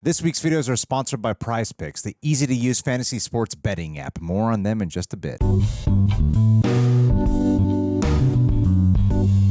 This week's videos are sponsored by Prize Picks, the easy-to-use fantasy sports betting app. More on them in just a bit.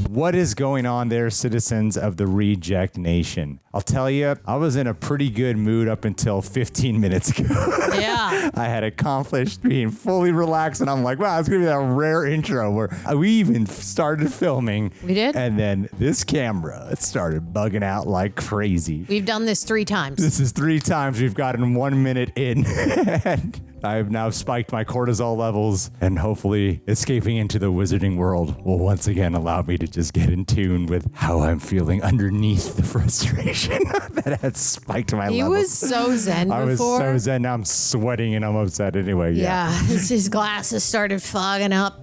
What is going on there, citizens of the Reject Nation? I'll tell you, I was in a pretty good mood up until 15 minutes ago. Yeah. I had accomplished being fully relaxed, and I'm like, wow, it's going to be that rare intro where we even started filming. We did? And then this camera started bugging out like crazy. We've done this 3 times. This is 3 times we've gotten 1 minute in. And I have now spiked my cortisol levels, and hopefully escaping into the wizarding world will once again allow me to just get in tune with how I'm feeling underneath the frustration that had spiked my levels. He was so zen before. I was so zen. Now I'm sweating and I'm upset anyway. Yeah, his glasses started fogging up.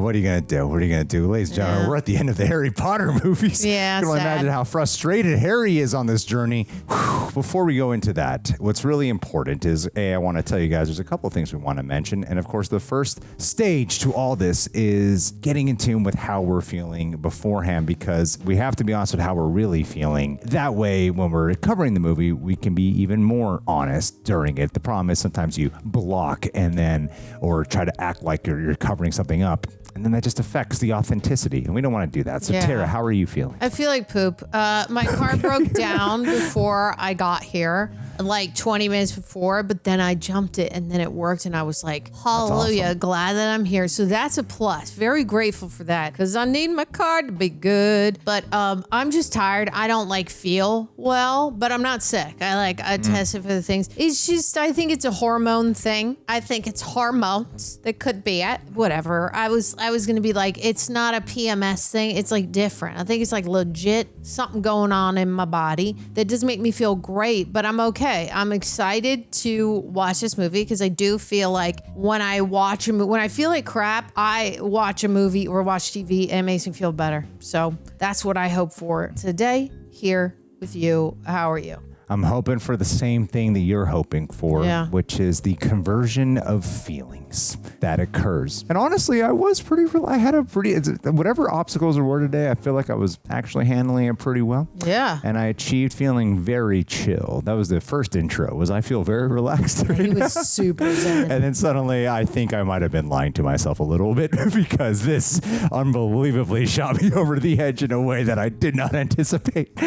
What are you going to do? What are you going to do? Ladies and gentlemen, we're at the end of the Harry Potter movies. Yeah, you can only imagine how frustrated Harry is on this journey. Before we go into that, what's really important is, I want to tell you guys, there's a couple of things we want to mention. And of course, the first stage to all this is getting in tune with how we're feeling beforehand, because we have to be honest with how we're really feeling. That way, when we're covering the movie, we can be even more honest during it. The problem is sometimes you block and then, or try to act like you're covering something up, and then that just affects the authenticity, and we don't want to do that. So, Tara, how are you feeling? I feel like poop. My car broke down before I got here, like 20 minutes before, but then I jumped it and then it worked, and I was like, hallelujah, awesome. Glad that I'm here. So that's a plus. Very grateful for that, because I need my car to be good. But I'm just tired. I don't feel well, but I'm not sick. I tested for the things. It's just, I think it's a hormone thing. I think it's hormones that could be it. Whatever. I was going to be like, it's not a PMS thing. It's different. I think it's legit something going on in my body that doesn't make me feel great, but I'm okay. I'm excited to watch this movie, because I do feel like when I watch a movie, when I feel like crap, I watch a movie or watch TV and it makes me feel better. So that's what I hope for today here with you. How are you? I'm hoping for the same thing that you're hoping for, which is the conversion of feelings that occurs. And honestly, I had a pretty, whatever obstacles there were today, I feel like I was actually handling it pretty well. Yeah. And I achieved feeling very chill. That was the first intro, was I feel very relaxed right He now. was super zen. And then suddenly I think I might have been lying to myself a little bit, because this unbelievably shot me over the edge in a way that I did not anticipate.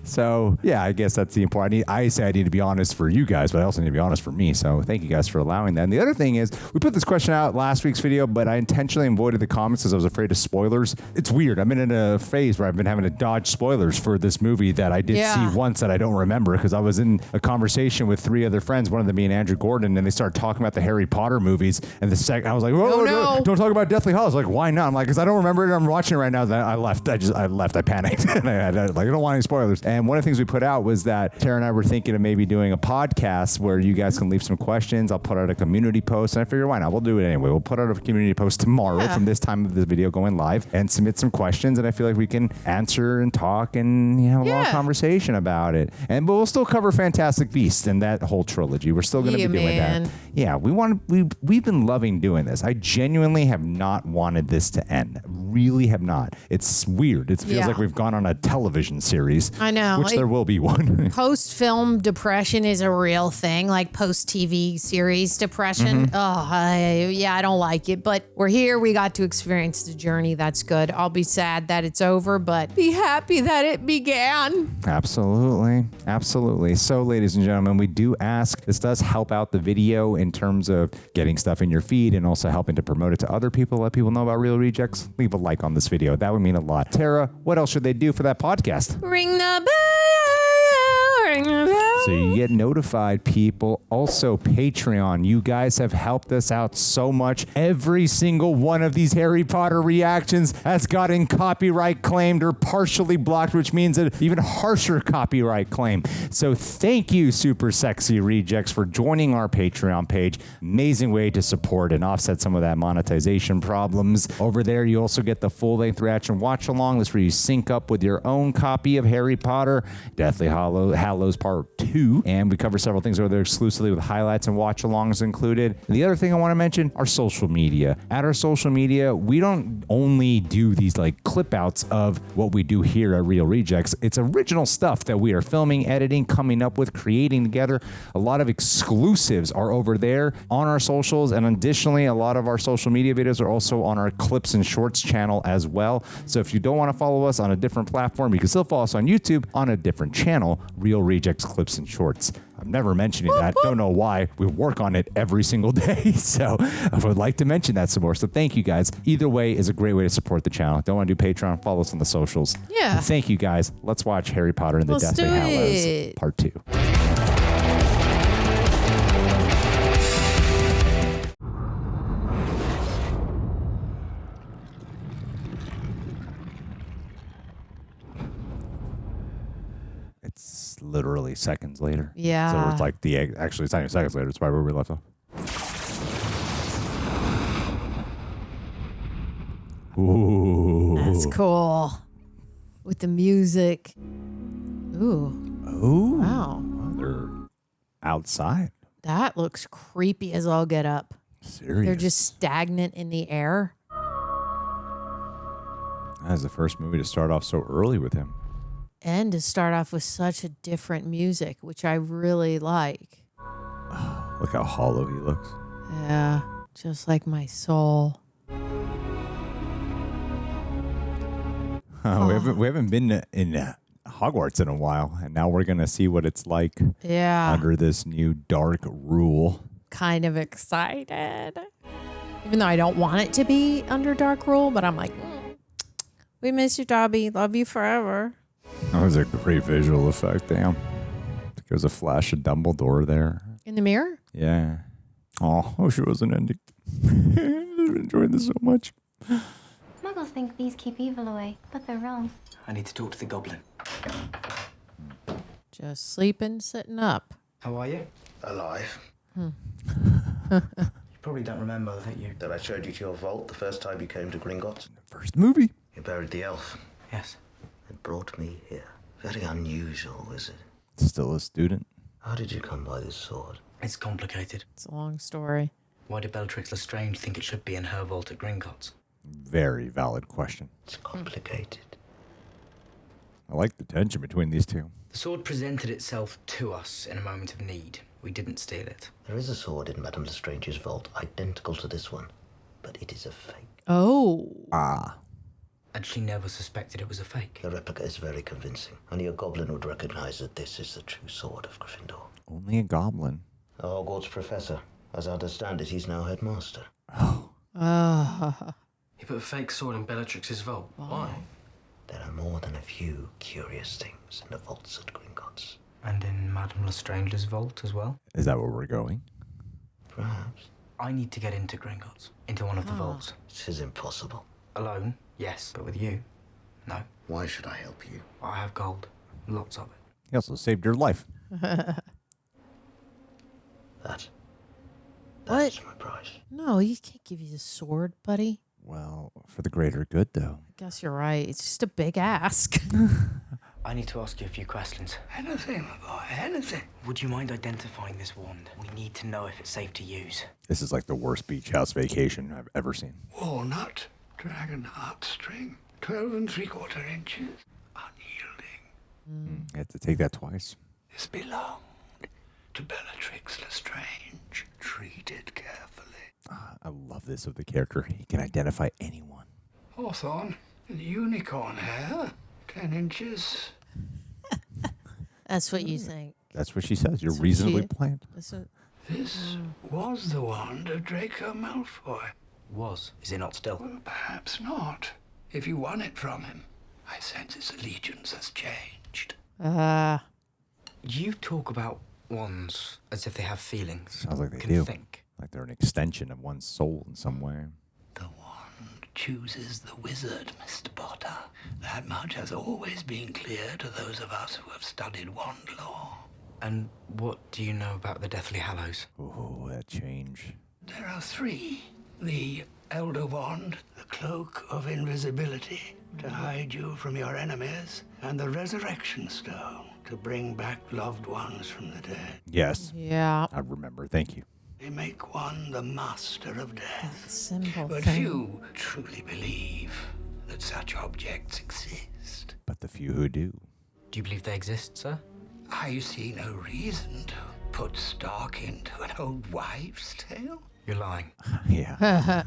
So yeah, I guess that's the important. I say I need to be honest for you guys, but I also need to be honest for me. So thank you guys for allowing that. And the other thing is, we put this question out last week's video, but I intentionally avoided the comments because I was afraid of spoilers. It's weird. I've been in a phase where I've been having to dodge spoilers for this movie that I did see once that I don't remember, because I was in a conversation with 3 other friends, one of them being Andrew Gordon, and they started talking about the Harry Potter movies. And the second I was like, whoa, no, don't talk about Deathly Hallows. Like, why not? I'm like, because I don't remember it. I'm watching it right now. Then I left. I panicked. And I don't want any spoilers. And one of the things we put out was that Tara and I were thinking of maybe doing a podcast where you guys can leave some questions. I'll put out a community post, and I figure, why not? We'll do it anyway. We'll put out a community post tomorrow from this time of this video going live, and submit some questions, and I feel like we can answer and talk and have a long conversation about it. But we'll still cover Fantastic Beasts and that whole trilogy. We're still going to be doing that. Yeah, we've been loving doing this. I genuinely have not wanted this to end. Really have not. It's weird. It feels like we've gone on a television series. I know. Which there will be one. Post-film depression is a real thing, post-TV series depression. I don't like it, but we're here. We got to experience the journey. That's good. I'll be sad that it's over, but be happy that it began. Absolutely. Absolutely. So, ladies and gentlemen, we do ask, this does help out the video in terms of getting stuff in your feed and also helping to promote it to other people, let people know about Real Rejects. Leave a like on this video. That would mean a lot. Tara, what else should they do for that podcast? Ring the bell. Ring the bell. So you get notified, people. Also, Patreon. You guys have helped us out so much. Every single one of these Harry Potter reactions has gotten copyright claimed or partially blocked, which means an even harsher copyright claim. So thank you, Super Sexy Rejects, for joining our Patreon page. Amazing way to support and offset some of that monetization problems. Over there, you also get the full-length reaction watch-along. That's where you sync up with your own copy of Harry Potter, Deathly Hallows Part 2. 2, and we cover several things over there exclusively with highlights and watch-alongs included. The other thing I want to mention, our social media. At our social media, we don't only do these like clip outs of what we do here at Real Rejects. It's original stuff that we are filming, editing, coming up with, creating together. A lot of exclusives are over there on our socials, and additionally, a lot of our social media videos are also on our Clips and Shorts channel as well. So if you don't want to follow us on a different platform, you can still follow us on YouTube on a different channel, Real Rejects Clips and Shorts. I'm never mentioning that. Don't know why. We work on it every single day. So I would like to mention that some more. So thank you guys. Either way is a great way to support the channel. Don't want to do Patreon? Follow us on the socials. Yeah. And thank you guys. Let's watch Harry Potter and the Let's Deathly do Hallows it. Part 2. It's literally seconds later. Yeah. So it's like actually it's not even seconds later. It's right where we left off. Ooh. That's cool. With the music. Ooh. Ooh. Wow. They're outside. That looks creepy as all get up. Serious. They're just stagnant in the air. That was the first movie to start off so early with him. And to start off with such a different music, which I really like. Look how hollow he looks. Yeah. Just like my soul. We haven't been in Hogwarts in a while, and now we're gonna see what it's like Yeah. under this new dark rule. Kind of excited. Even though I don't want it to be under dark rule, but I'm like, we miss you, Dobby. Love you forever. That was a great visual effect. Damn. There was a flash of Dumbledore there. In the mirror? Yeah. Oh, I wish it was an ending. I enjoyed this so much. Muggles think these keep evil away, but they're wrong. I need to talk to the goblin. Just sleeping, sitting up. How are you? Alive. You probably don't remember that you... That I showed you to your vault the first time you came to Gringotts. First movie. You buried the elf. Yes. It brought me here. Very unusual, is it? Still a student. How did you come by this sword? It's complicated. It's a long story. Why did Bellatrix Lestrange think it should be in her vault at Gringotts? Very valid question. It's complicated. I like the tension between these two. The sword presented itself to us in a moment of need. We didn't steal it. There is a sword in Madame Lestrange's vault, identical to this one, but it is a fake. Oh. Ah. And she never suspected it was a fake. The replica is very convincing. Only a goblin would recognize that this is the true sword of Gryffindor. Only a goblin. A Hogwarts professor. As I understand it, he's now headmaster. He put a fake sword in Bellatrix's vault. Why? There are more than a few curious things in the vaults at Gringotts. And in Madame Lestrange's vault as well? Is that where we're going? Perhaps. I need to get into Gringotts, into one of the vaults. It is impossible. Alone, yes, but with you, no. Why should I help you? I have gold, lots of it. He also saved your life. That What? is my price. No, you can't give you the sword, buddy. Well, for the greater good, though. I guess you're right. It's just a big ask. I need to ask you a few questions. Anything, my boy, anything. Would you mind identifying this wand? We need to know if it's safe to use. This is like the worst beach house vacation I've ever seen. Walnut, dragon heartstring, 12 3/4 inches, unyielding. I had to take that twice. This belonged to Bellatrix Lestrange. Treat it carefully. I love this of the character. He can identify anyone. Hawthorn, unicorn hair, 10 inches. That's what you think. That's what she says. You're That's what reasonably she- planned. That's what- This was the wand of Draco Malfoy. Was. Is it not still? Well, perhaps not. If you won it from him, I sense his allegiance has changed. You talk about wands as if they have feelings. Sounds like they can do. think. Like they're an extension of one's soul in some way. The wand chooses the wizard, Mr. Potter. That much has always been clear to those of us who have studied wand lore. And what do you know about the Deathly Hallows? Oh, that change. There are three. The Elder Wand, the Cloak of Invisibility, to hide you from your enemies, and the Resurrection Stone, to bring back loved ones from the dead. Yes. Yeah. I remember. Thank you. They make one the master of death. Simple But thing. few truly believe that such objects exist. But the few who do. Do you believe they exist, sir? I see no reason to put stock into an old wives' tale. You're lying. Yeah.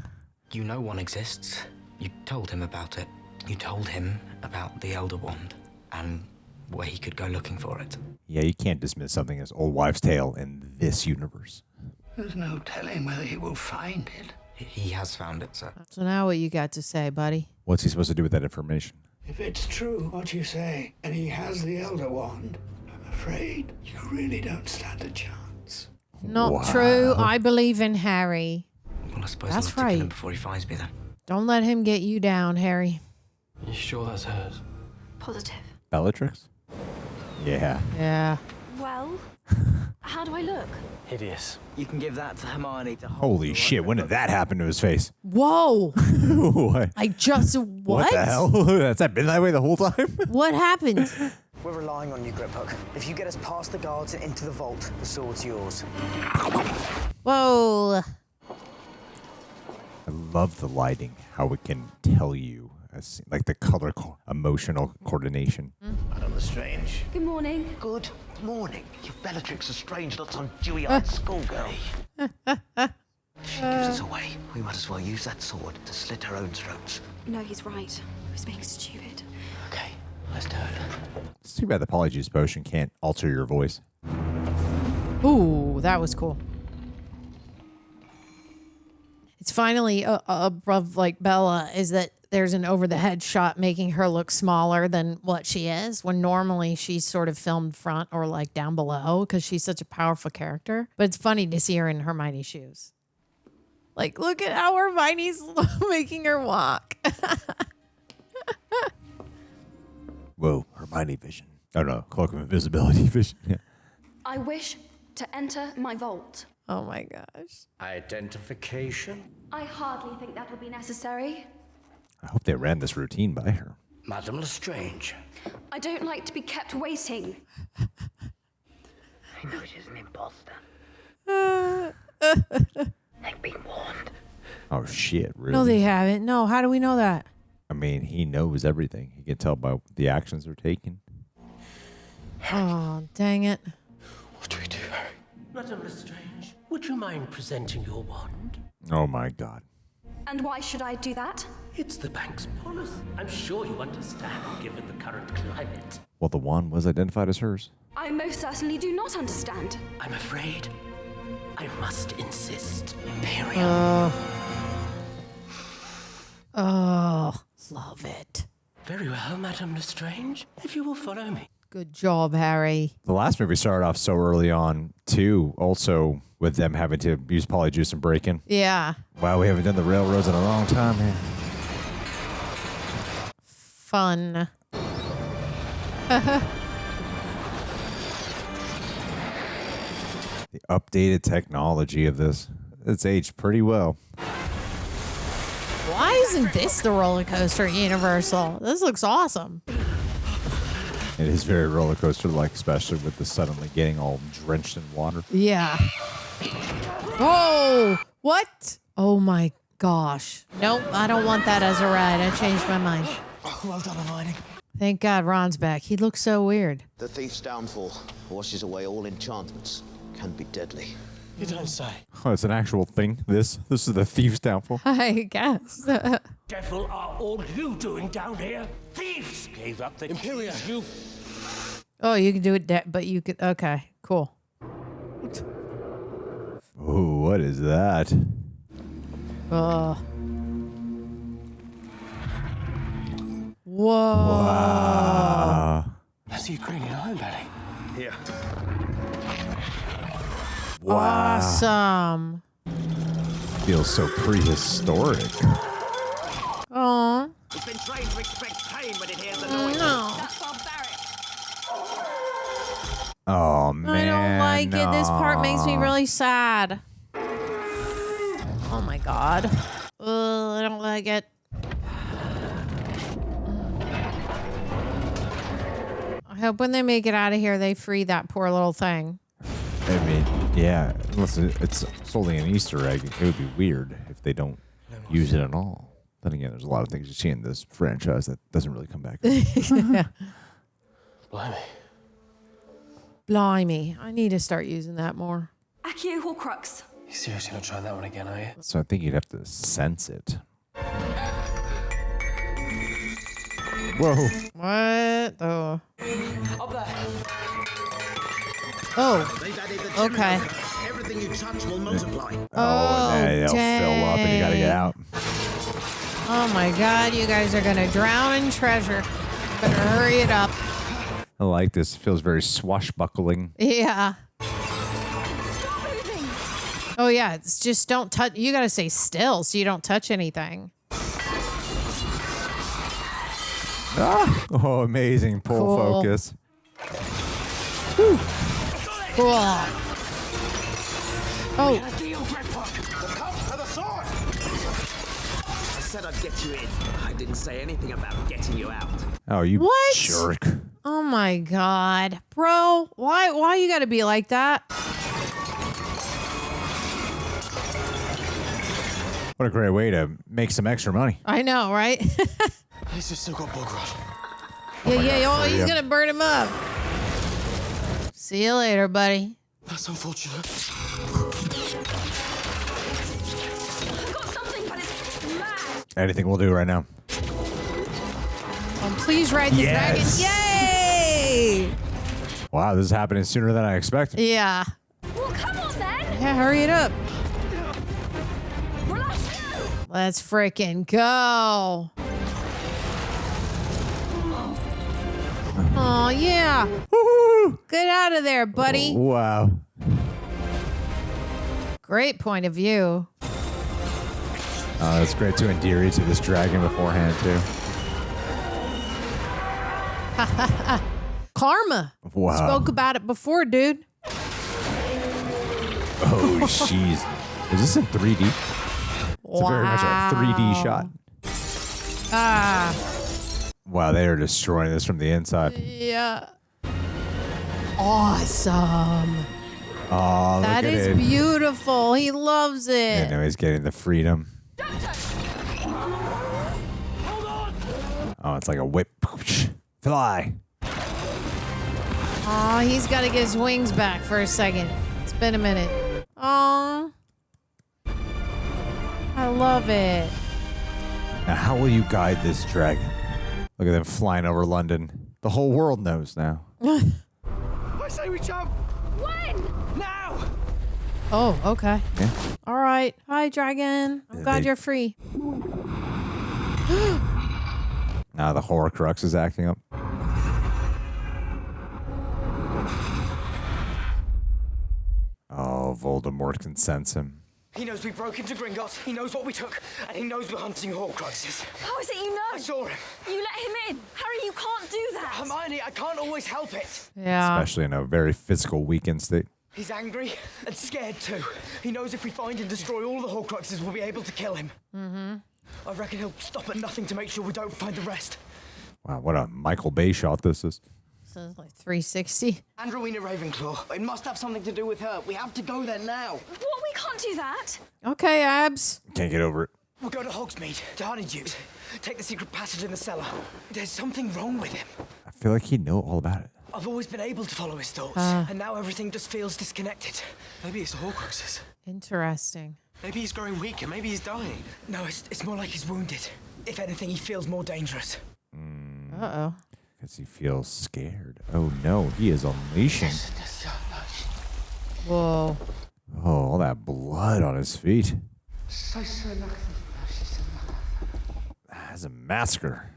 You know one exists. You told him about it. You told him about the Elder Wand and where he could go looking for it. Yeah, you can't dismiss something as old wives' tale in this universe. There's no telling whether he will find it. He has found it, sir. So now what you got to say, buddy? What's he supposed to do with that information? If it's true what you say, and he has the Elder Wand, I'm afraid you really don't stand a chance. Not true. I believe in Harry. Well, I suppose That's I'll have to kill right. him before he finds me then. Don't let him get you down, Harry. You sure that's hers? Positive. Bellatrix? Yeah. Yeah. Well, how do I look? Hideous. You can give that to Hermione to hold. Holy shit, when did that happen to his face? Whoa. What? I just what? The hell? Has that been that way the whole time? What happened? We're relying on you, Griphook. If you get us past the guards and into the vault, the sword's yours. Whoa. I love the lighting, how it can tell you, like the color, emotional coordination. Madam Lestrange. Good morning. Good morning. You Bellatrix Lestrange, not some dewy-eyed schoolgirl. She gives us away. We might as well use that sword to slit her own throats. No, he's right. I was being stupid. Okay, let's do it. It's too bad the Polyjuice potion can't alter your voice. Ooh, that was cool. It's finally above like Bella is that there's an over the head shot making her look smaller than what she is when normally she's sort of filmed front or like down below because she's such a powerful character. But it's funny to see her in Hermione's shoes. Like, look at how Hermione's making her walk. Whoa, Hermione vision. Oh no, cloak of invisibility vision. Yeah. I wish to enter my vault. Oh my gosh. Identification? I hardly think that will be necessary. I hope they ran this routine by her. Madame Lestrange. I don't like to be kept waiting. I know she's an imposter. They've been warned. Oh shit, really? No, they haven't. No, how do we know that? I mean, he knows everything. He can tell by the actions they're taking. Oh, dang it. What do we do, Harry? Madame Lestrange, would you mind presenting your wand? Oh my god. And why should I do that? It's the bank's policy. I'm sure you understand, given the current climate. Well, the wand was identified as hers. I most certainly do not understand. I'm afraid I must insist. Period. Oh, love it. Very well, Madame Lestrange, if you will follow me. Good job, Harry. The last movie started off so early on, too, also with them having to use polyjuice and break in. Yeah. Wow, we haven't done the railroads in a long time, man. Fun. The updated technology of this, it's aged pretty well. Why isn't this the roller coaster at Universal? This looks awesome. It is very roller coaster like, especially with the suddenly getting all drenched in water. Yeah. Whoa! What? Oh my gosh. Nope, I don't want that as a ride. I changed my mind. Well done, Hermione. Thank God Ron's back. He looks so weird. The thief's downfall washes away all enchantments. Can be deadly. You don't say. Oh, it's an actual thing. This is the thief's downfall. I guess. Devil are all you doing down here? Thieves gave up the Imperial. You. Oh, you can do it, but you could. Okay, cool. Ooh, what is that? Whoa. I see you cleaning your own belly. Here. Awesome. Feels so prehistoric. Aw. It's been trained to expect pain when it hears the noise. No. That's barbaric. Oh, man. I don't like it. This part makes me really sad. Oh my God. I don't like it. I hope when they make it out of here, they free that poor little thing. I mean, yeah, unless it's solely an Easter egg, it would be weird if they don't use it at all. Then again, there's a lot of things you see in this franchise that doesn't really come back. Yeah. Blimey. Blimey. I need to start using that more. Accio Horcrux. You seriously not trying that one again, are you? So I think you'd have to sense it. Whoa. What? Oh. Up there. Oh. Okay. Everything you touch will multiply. Oh, they'll fill up and you gotta get out. Oh my God, you guys are gonna drown in treasure. Better hurry it up. I like this. It feels very swashbuckling. Yeah. Oh yeah, it's just don't touch. You gotta stay still so you don't touch anything. Ah! Oh, amazing pull Cool. focus. Whew. Cool. Oh. I said I'd get you in. I didn't say anything about getting you out. Oh, you What? jerk. Oh my God, bro. Why you gotta be like that? What a great way to make some extra money. I know, right? At least we've still got bog rot. Oh, he's gonna burn him up. See you later, buddy. That's unfortunate. I've got something, but it's mad. Anything will do right now. Please ride the dragon. Yay! Wow, this is happening sooner than I expected. Yeah. Well, come on then. Yeah, hurry it up. Well, let's go. Let's freaking go. Oh, yeah. Woo-hoo! Get out of there, buddy. Wow. Great point of view. It's great to endear you to this dragon beforehand, too. Karma. Wow. Spoke about it before, dude. Oh, jeez. Is this in 3D? It's very much a 3D shot. Ah. Wow, they are destroying this from the inside. Yeah. Awesome. Oh, look That at is it. beautiful. He loves it. And now he's getting the freedom. Oh, it's like a whip. Fly. Oh, he's got to get his wings back for a second. It's been a minute. Oh. I love it. Now, how will you guide this dragon? Look at them flying over London. The whole world knows now. I say we jump. When? Now. Oh, okay. Yeah. All right. Hi, dragon. I'm glad you're free. Now the Horcrux is acting up. Oh, Voldemort can sense him. He knows we broke into Gringotts. He knows what we took, and he knows we're hunting Horcruxes. How is it you know? I saw him. You let him in. Harry, you can't do that. Hermione, I can't always help it. Yeah. Especially in a very physical, weakened state. He's angry and scared too. He knows if we find and destroy all the Horcruxes, we'll be able to kill him. Mm-hmm. I reckon he'll stop at nothing to make sure we don't find the rest. Wow, what a Michael Bay shot this is. So it's like 360. And Rowena Ravenclaw. It must have something to do with her. We have to go there now. What? We can't do that. Okay, Abs. Can't get over it. We'll go to Hogsmeade, to Honeydew's. Take the secret passage in the cellar. There's something wrong with him. I feel like he'd know all about it. I've always been able to follow his thoughts, and now everything just feels disconnected. Maybe it's the Horcruxes. Interesting. Maybe he's growing weaker. Maybe he's dying. No, it's more like he's wounded. If anything, he feels more dangerous. Uh-oh. Because he feels scared. Oh no, he is unleashing. Whoa. Oh, all that blood on his feet. That's a massacre.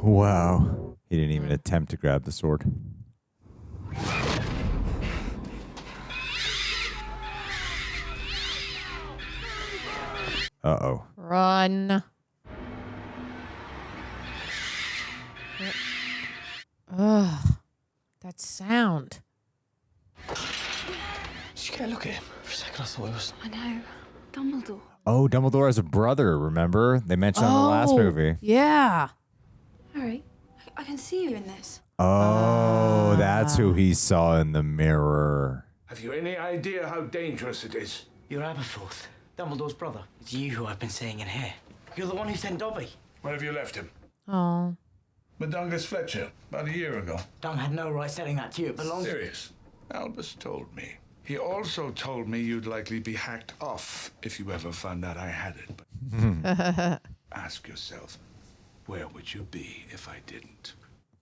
Wow. He didn't even attempt to grab the sword. Uh-oh. Run. Ugh. That sound. Did you get a look at him? For a second I thought it was... I know. Dumbledore. Oh, Dumbledore has a brother, remember? They mentioned in the last movie. Yeah. Harry, I can see you in this. Oh, that's who he saw in the mirror. Have you any idea how dangerous it is? You're Aberforth, Dumbledore's brother. It's you who I've been seeing in here. You're the one who sent Dobby. Where have you left him? Oh. Madungus Fletcher, about a year ago. Dum had no right telling that to you. It belongs... Serious. Albus told me. He also told me you'd likely be hacked off if you ever found out I had it. But ask yourself, where would you be if I didn't?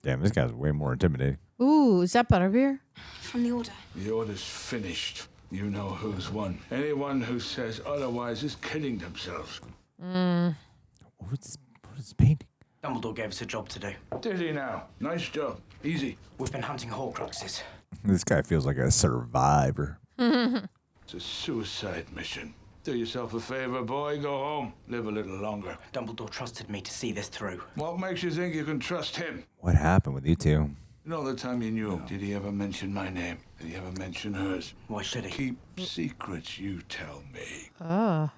Damn, this guy's way more intimidating. Ooh, is that butterbeer? From the Order. The order's finished. You know who's won. Anyone who says otherwise is kidding themselves. What is painting? Dumbledore gave us a job to do. Did he now? Nice job. Easy. We've been hunting Horcruxes. This guy feels like a survivor. It's a suicide mission. Do yourself a favor, boy. Go home. Live a little longer. Dumbledore trusted me to see this through. What makes you think you can trust him? What happened with you two? You know, the time you knew him, did he ever mention my name? Did he ever mention hers? Why should he? Keep secrets, you tell me. Oh.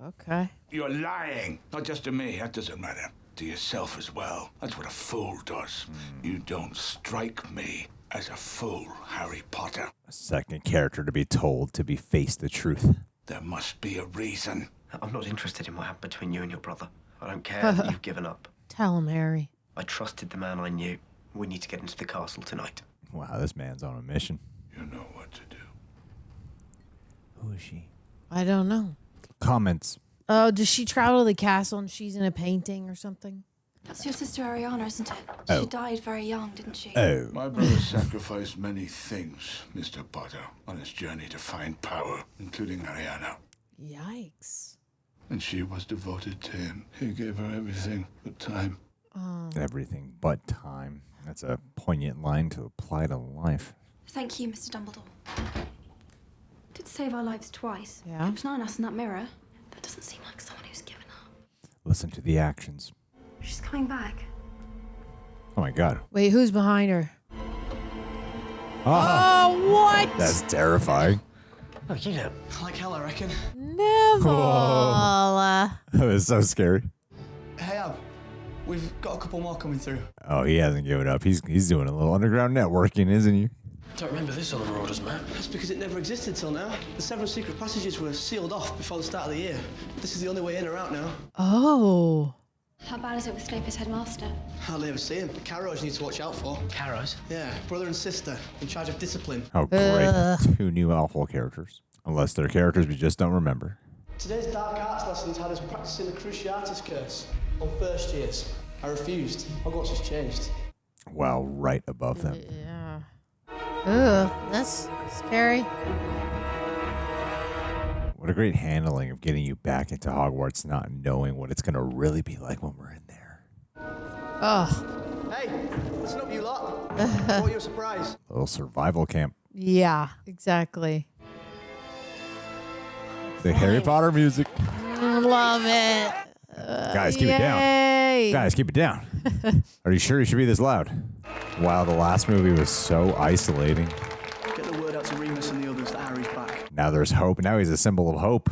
Okay. You're lying. Not just to me. That doesn't matter. To yourself as well. That's what a fool does. You don't strike me as a fool, Harry Potter. A second character to be told to face the truth. There must be a reason. I'm not interested in what happened between you and your brother. I don't care that you've given up. Tell him, Harry. I trusted the man I knew. We need to get into the castle tonight. Wow, this man's on a mission. You know what to do. Who is she? I don't know. Comments. Oh, does she travel to the castle and she's in a painting or something? That's your sister Ariana, isn't it? Oh. She died very young, didn't she? Oh. My brother sacrificed many things, Mr. Potter, on his journey to find power, including Ariana. Yikes. And she was devoted to him. He gave her everything but time. Everything but time. That's a poignant line to apply to life. Thank you, Mr. Dumbledore. Did save our lives twice. Yeah. Keeps an eye on us in that mirror. That doesn't seem like someone who's given up. Listen to the actions. She's coming back. Oh my god. Wait, who's behind her? Oh, what? That's terrifying. Oh, you know. Like hell, I reckon. Neville. That was so scary. Hey, Ab. We've got a couple more coming through. Oh, he hasn't given up. He's doing a little underground networking, isn't he? Don't remember this on the Marauders map. That's because it never existed till now. The several secret passages were sealed off before the start of the year. This is the only way in or out now. Oh. How bad is it with Snape as headmaster? Hardly ever see him. The Carrows need to watch out for. Carrows? Yeah, brother and sister, in charge of discipline. Oh, great. Two new awful characters. Unless they're characters we just don't remember. Today's dark arts lessons had us practicing the Cruciatus Curse on first years. I refused. Hogwarts has changed. Wow, right above them. Yeah. Ugh, that's scary. What a great handling of getting you back into Hogwarts, not knowing what it's going to really be like when we're in there. Oh. Hey, listen up, you lot. Brought you a surprise. A little survival camp. Yeah, exactly. The Harry Potter music. Love it. Guys, keep it down. Guys, keep it down. Are you sure you should be this loud? Wow, the last movie was so isolating. Get the word out to Remus and the others that Harry's back. Now there's hope. Now he's a symbol of hope.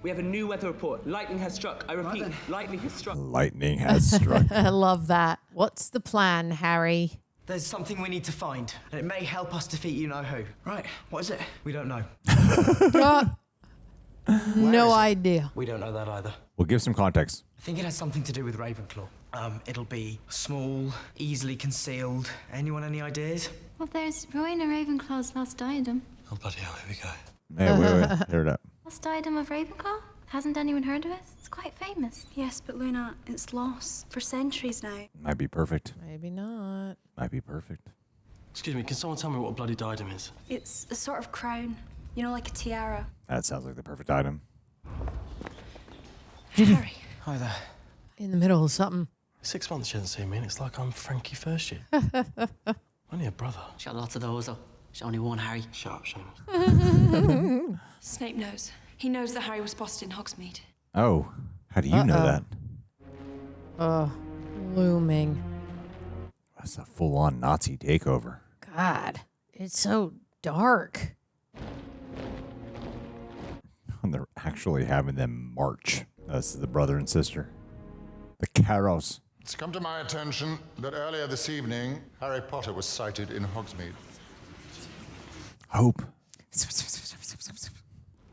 We have a new weather report. Lightning has struck. I repeat, lightning has struck. Lightning has struck. I love that. What's the plan, Harry? There's something we need to find, and it may help us defeat you-know-who. Right, what is it? We don't know. No idea. We don't know that either. We'll give some context. I think it has something to do with Ravenclaw. It'll be small, easily concealed. Anyone any ideas? Well, there's Rowena Ravenclaw's lost diadem. Oh, bloody hell, here we go. Hey, wait. Hear it up. Lost diadem of Ravenclaw? Hasn't anyone heard of it? It's quite famous. Yes, but Luna, it's lost for centuries now. Might be perfect. Maybe not. Might be perfect. Excuse me, can someone tell me what a bloody diadem is? It's a sort of crown. You know, like a tiara. That sounds like the perfect item. Harry. Hi there. In the middle of something. 6 months you haven't seen me, and it's like I'm Frankie first year. Only a brother. She got lots of those, though. She's only one, Harry. Shut up, Seamus. Snape knows. He knows that Harry was spotted in Hogsmeade. Oh, how do you know that? Looming. That's a full-on Nazi takeover. God, it's so dark. And they're actually having them march. This is the brother and sister. The Carrows. It's come to my attention that earlier this evening, Harry Potter was sighted in Hogsmeade. Hope.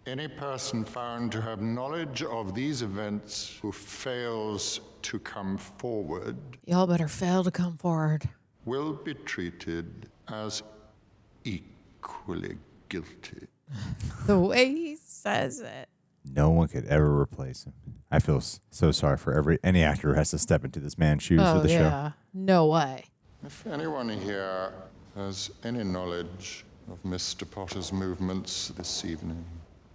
Any person found to have knowledge of these events who fails to come forward Y'all better fail to come forward. will be treated as equally guilty. The way he says it. No one could ever replace him. I feel so sorry for any actor who has to step into this man's shoes for the show. No way. If anyone here has any knowledge of Mr. Potter's movements this evening,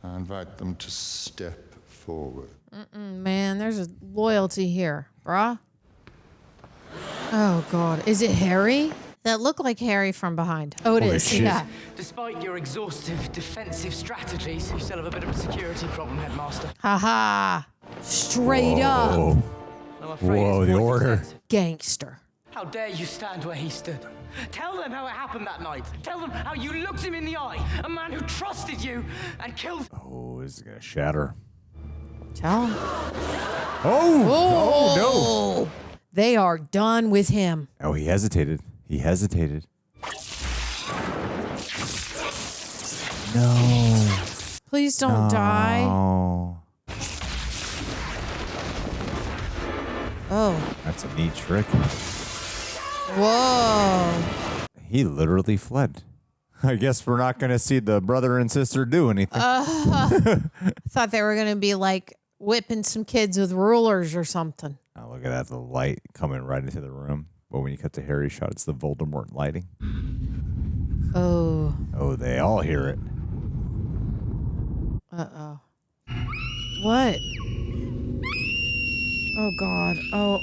I invite them to step forward. Man, there's a loyalty here, bruh. Oh, God. Is it Harry? That looked like Harry from behind. Oh, it Holy is. shit. Yeah. Despite your exhaustive defensive strategies, you still have a bit of a security problem, Headmaster. Haha. Straight up. Whoa. I'm afraid Whoa, it's the more order. defensive. Gangster. How dare you stand where he stood? Tell them how it happened that night. Tell them how you looked him in the eye. A man who trusted you and killed. Oh, this is going to shatter. Tell him. Oh, no. They are done with him. Oh, he hesitated. He hesitated. No. Please don't die. Oh. Oh. That's a neat trick. Whoa. He literally fled. I guess we're not going to see the brother and sister do anything. I thought they were going to be like whipping some kids with rulers or something. Oh, look at that. The light coming right into the room. But when you cut to Harry's shot, it's the Voldemort lighting. Oh. Oh, they all hear it. Uh-oh. What? Oh, God. Oh.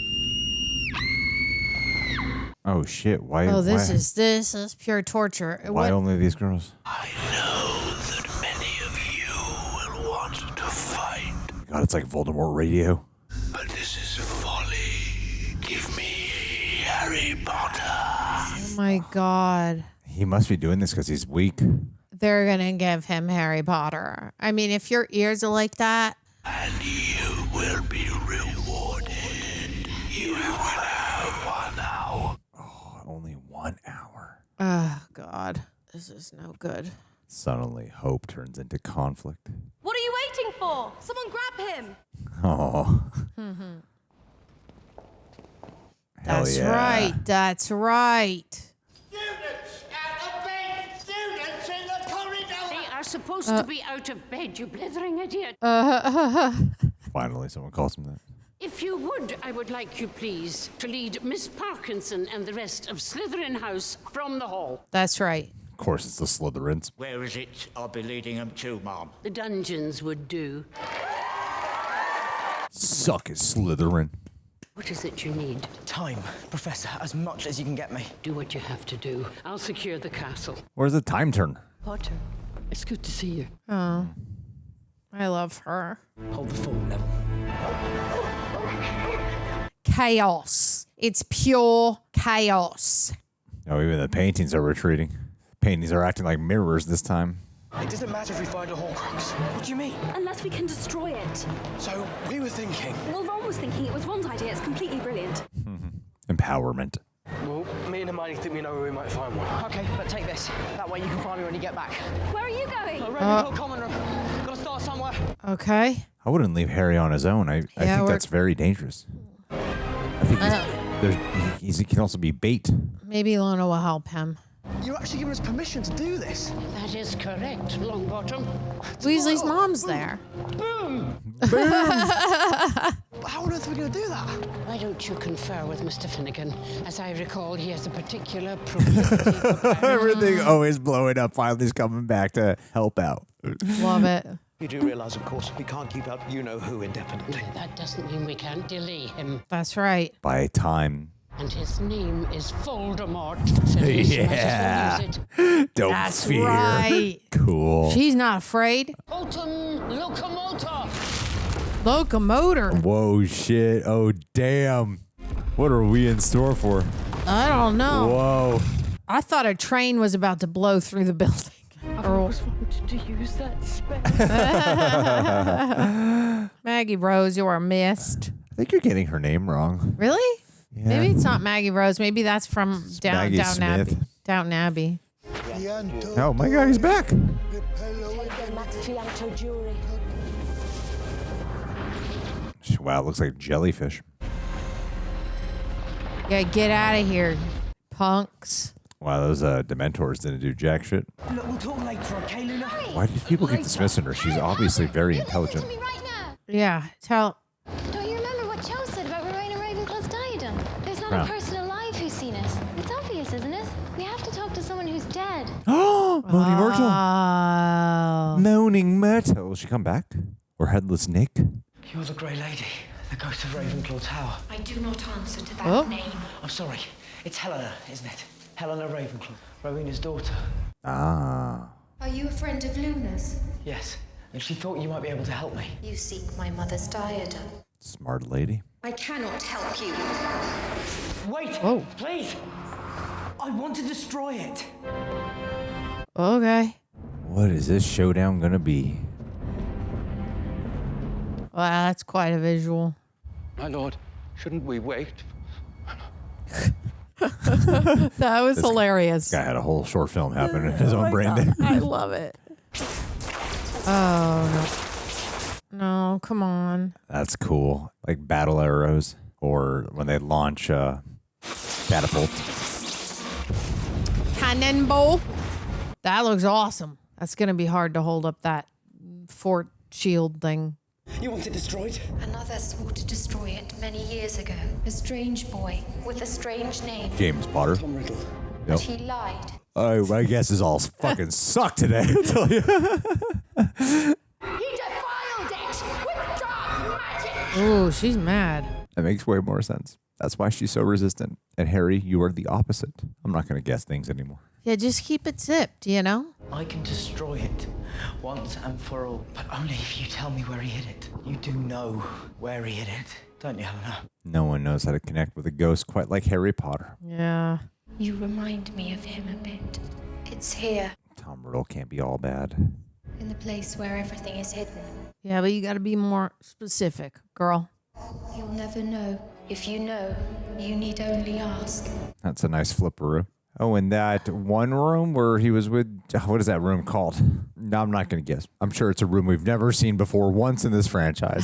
Oh, shit. Why? Oh, this why, is pure torture. Why only these girls? I know that many of you will want to fight. God, it's like Voldemort radio. But this is folly. Give me Harry Potter. Oh, my God. He must be doing this because he's weak. They're going to give him Harry Potter. I mean, if your ears are like that. And you will be rewarded. You will have 1 hour. Oh, only 1 hour. Oh, God. This is no good. Suddenly, hope turns into conflict. What are you waiting for? Someone grab him. Oh. Hell That's yeah. right. That's right. They are supposed to be out of bed, you blithering idiot. Finally, someone calls him that. If you would, I would like you, please, to lead Miss Parkinson and the rest of Slytherin House from the hall. That's right. Of course, it's the Slytherins. Where is it I'll be leading them to, Mom? The dungeons would do. Suck it, Slytherin. What is it you need? Time, Professor, as much as you can get me. Do what you have to do. I'll secure the castle. Where's the time turn? Potter, it's good to see you. Oh. I love her. Hold the fort, Neville. Chaos. It's pure chaos. Oh, even the paintings are retreating. Paintings are acting like mirrors this time. It doesn't matter if we find a Horcrux. What do you mean? Unless we can destroy it. So we were thinking. Well, Ron was thinking it was Ron's idea. It's completely brilliant. Empowerment. Well, me and Hermione think we know where we might find one. Okay, but take this. That way you can find me when you get back. Where are you going? Ravenclaw common room. Gotta start somewhere. Okay. I wouldn't leave Harry on his own. I think that's very dangerous. I think he can also be bait. Maybe Luna will help him. You're actually giving us permission to do this? That is correct, Longbottom. Weasley's mom's there. Boom! How on earth are we going to do that? Why don't you confer with Mr. Finnegan? As I recall, he has a particular proclivity for Everything always blowing up. Finally, he's coming back to help out. Love it. You do realise, of course, we can't keep up you-know-who indefinitely. That doesn't mean we can't delay him. That's right. By time. And his name is Voldemort. So we might as well use it. Don't That's fear. right. Cool. She's not afraid. Potum locomotor. Locomotor. Whoa, shit. Oh, damn. What are we in store for? I don't know. Whoa. I thought a train was about to blow through the building or girl. Wanted to use that spell. Maggie Rose, you are missed. I think you're getting her name wrong. Really? Yeah. Maybe it's not Maggie Rose. Maybe that's from Maggie Downton Abbey. Smith. Downton Abbey. Oh my God, he's back. Wow, it looks like jellyfish. Yeah, get out of here, punks. Wow, those Dementors didn't do jack shit. Look, we'll talk later, okay, Luna? Why did people keep dismissing her? She's obviously very intelligent. Yeah, tell. Don't you remember what Cho said about Rowena Ravenclaw's diadem? There's not Crown. a person alive who's seen it. It's obvious, isn't it? We have to talk to someone who's dead. Oh, Moaning Myrtle. Oh. Moaning Myrtle. Will she come back? Or Headless Nick? You're the Grey Lady, the ghost of Ravenclaw Tower. I do not answer to that name. I'm sorry. It's Helena, isn't it? Helena Ravenclaw, Rowena's daughter. Ah. Are you a friend of Luna's? Yes, and she thought you might be able to help me. You seek my mother's diadem. Smart lady. I cannot help you. Wait, Whoa. please. I want to destroy it. Okay. What is this showdown gonna be? Wow, that's quite a visual. My lord, shouldn't we wait? That was hilarious. Guy had a whole short film happen in his own brain there. I love it. Oh, no. No, come on. That's cool. Like battle arrows or when they launch catapult. Cannonball. That looks awesome. That's going to be hard to hold up that fort shield thing. You want it destroyed? Another swore to destroy it many years ago. A strange boy with a strange name. James Potter. Tom Riddle. But Yep. he lied. Oh, my guess is all fucking suck today, I'll tell you. He defiled it with dark magic. Ooh, she's mad. That makes way more sense. That's why she's so resistant. And Harry, you are the opposite. I'm not going to guess things anymore. Yeah, just keep it zipped, you know? I can destroy it once and for all, but only if you tell me where he hid it. You do know where he hid it, don't you, Helena? No one knows how to connect with a ghost quite like Harry Potter. Yeah. You remind me of him a bit. It's here, Tom Riddle can't be all bad. in the place where everything is hidden. Yeah, but you got to be more specific, girl. You'll never know. If you know, you need only ask. That's a nice flipperoo. Oh, in that one room where he was with, what is that room called? No, I'm not going to guess. I'm sure it's a room we've never seen before once in this franchise.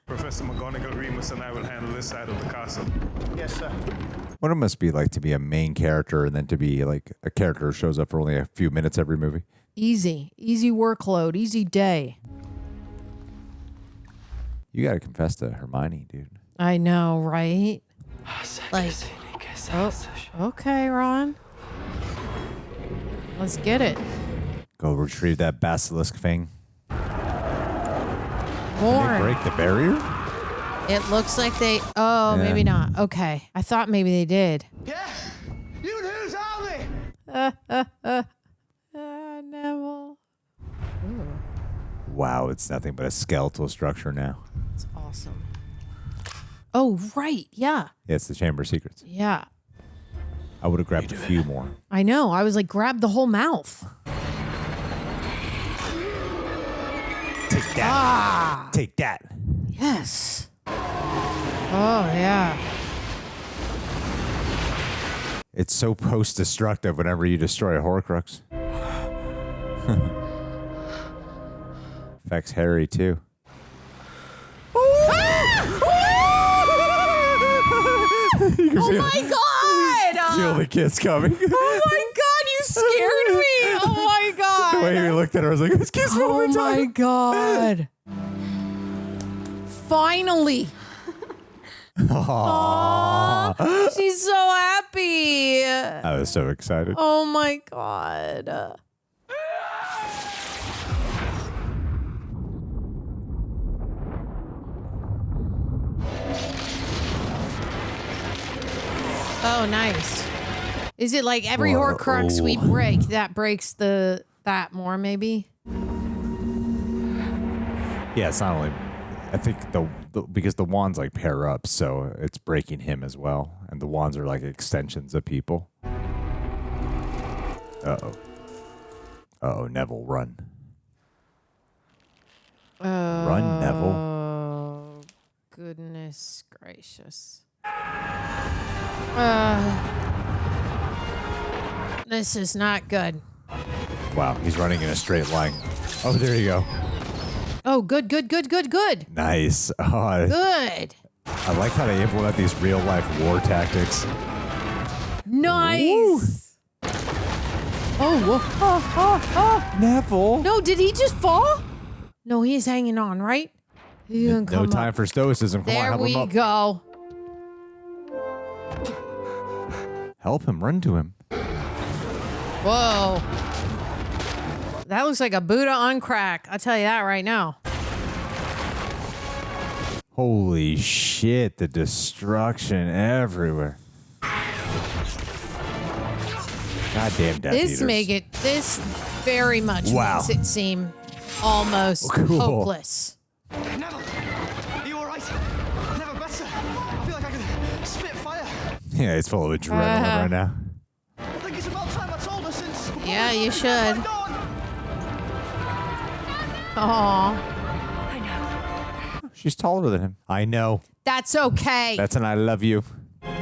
Professor McGonagall, Remus, and I will handle this side of the castle. Yes, sir. What it must be like to be a main character and then to be like a character who shows up for only a few minutes every movie. Easy. Easy workload. Easy day. You got to confess to Hermione, dude. I know, right? Like, oh, okay, Ron. Let's get it. Go retrieve that basilisk thing. Did More. they break the barrier? It looks like they. Oh, Yeah. maybe not. Okay. I thought maybe they did. Yeah? You and who's army? Neville. Wow, it's nothing but a skeletal structure now. That's awesome. Oh, right. Yeah. Yeah, it's the Chamber of Secrets. Yeah. I would have grabbed a few more. I know. I was like, grab the whole mouth. Take that. Ah. Take that. Yes. Oh, yeah. It's so post-destructive whenever you destroy a Horcrux. Affects Harry, too. Oh my God! Feel the kiss coming. Oh my God! You scared me! Oh my God! The way he looked at her, I was like, "It's kiss Oh moment my time." God! Finally! Aww, she's so happy. I was so excited. Oh my God! Oh, nice. Is it like every Whoa. Horcrux we break, that breaks that more, maybe? Yeah, it's not only. I think because the wands like pair up, so it's breaking him as well, and the wands are like extensions of people. Uh-oh. Uh-oh, Neville, run. Run, Neville. Oh, goodness gracious. This is not good. Wow, he's running in a straight line. Oh, there you go. Oh, good. Nice. Oh, Good. I like how they implement these real-life war tactics. Nice. Oh. Neville. No, did he just fall? No, he's hanging on, right? He's gonna No come time up. for stoicism. Come on, There help we him up. go. Help him. Run to him. Whoa. That looks like a Buddha on crack. I'll tell you that right now. Holy shit, the destruction everywhere. Goddamn Death Eaters. This very much makes it seem almost hopeless. Neville, are you alright? Never better. I feel like I can spit fire. Yeah, it's full of adrenaline right now. I think it's about time I told her since. Yeah, you should. Aw. She's taller than him. I know. That's okay. That's an I love you. Bloody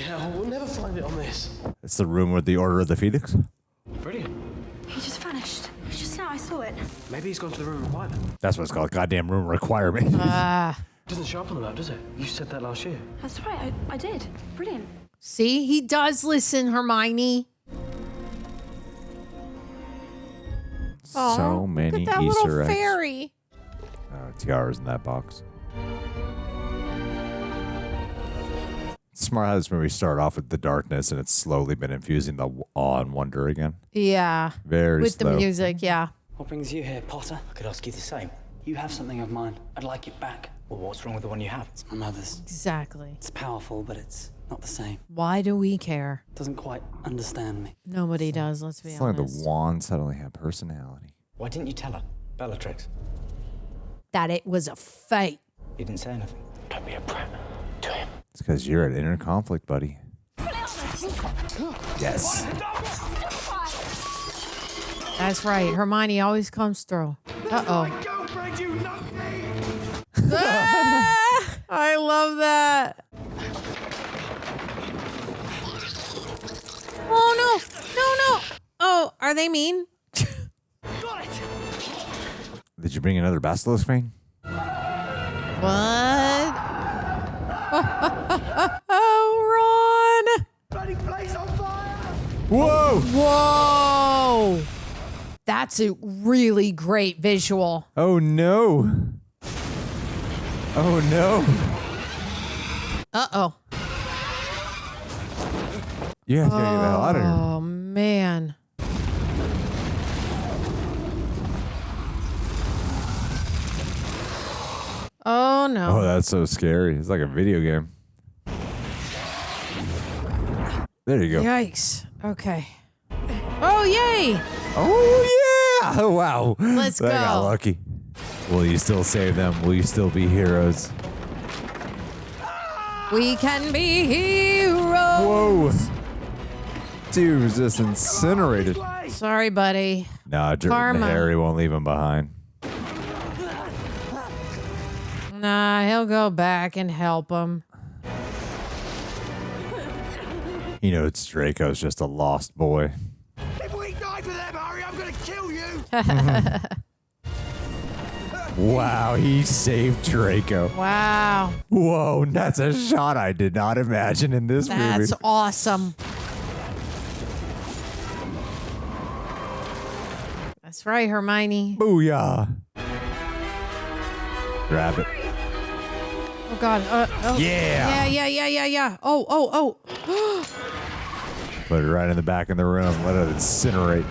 hell, we'll never find it on this. It's the room with the Order of the Phoenix. Brilliant. He just vanished. Just now I saw it. Maybe he's gone to the room requirement. That's what it's called. Goddamn room requirement. Doesn't show up on the map, does it? You said that last year. That's right, I did. Brilliant. See, he does listen, Hermione. So many Look at that Easter little eggs. fairy. Tiara's in that box. It's smart how this movie started off with the darkness and it's slowly been infusing the awe and wonder again. Yeah. Very With slow. the music, yeah. What brings you here, Potter? I could ask you the same. You have something of mine. I'd like it back. Well, what's wrong with the one you have? It's my mother's. Exactly. It's powerful, but it's not the same. Why do we care? Doesn't quite understand me. Nobody does, let's be It's like honest. the wand suddenly had personality. Why didn't you tell her, Bellatrix? That it was a fate. You didn't say anything. Don't be a brat to him. It's because you're at inner conflict, buddy. Yes. That's right. Hermione always comes through. Uh-oh. Ah, I love that. Oh, no. Oh, are they mean? Did you bring another basilisk vein? What? Oh, Ron. Bloody place on fire! Whoa! Whoa. That's a really great visual. Oh, no. Oh, no. Uh-oh. You have to get the hell out of here. Oh, man. Oh, no. Oh, that's so scary. It's like a video game. There you go. Yikes. Okay. Oh, yay. Oh, yeah. Oh, wow. Let's I got go. lucky. Will you still save them? Will you still be heroes? We can be heroes. Whoa. Dude was just incinerated. Sorry, buddy. Nah, Karma. Harry won't leave him behind. Nah, he'll go back and help him. You know, it's Draco's just a lost boy. If we die for them, Harry, I'm gonna kill you! Wow, he saved Draco. Wow. Whoa, that's a shot I did not imagine in this That's movie. awesome. That's right, Hermione. Booyah. Grab it. Oh, God. Oh. Yeah. Yeah. Oh. Put it right in the back of the room. Let it incinerate.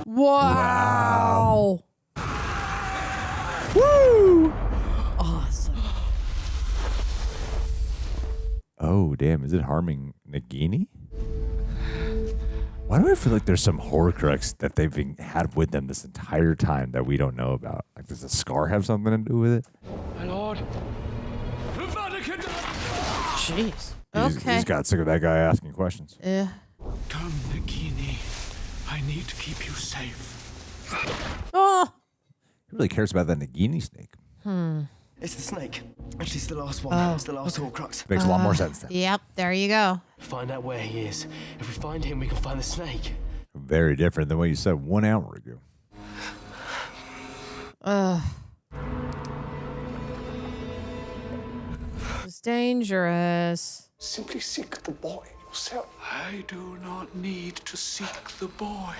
Wow. Woo! Awesome. Oh, damn. Is it harming Nagini? Why do I feel like there's some Horcrux that they've had with them this entire time that we don't know about? Like, does the scar have something to do with it? My lord. Jeez. He's Okay. got sick of that guy asking questions. Yeah. Go Come, Nagini. I need to keep you safe. Oh. He really cares about that Nagini snake. It's the snake. Actually, it's the last one. Oh, It's the last Horcrux. Makes a lot more sense then. Yep, there you go. Find out where he is. If we find him, we can find the snake. Very different than what you said 1 hour ago. It's dangerous. Simply seek the boy yourself. I do not need to seek the boy.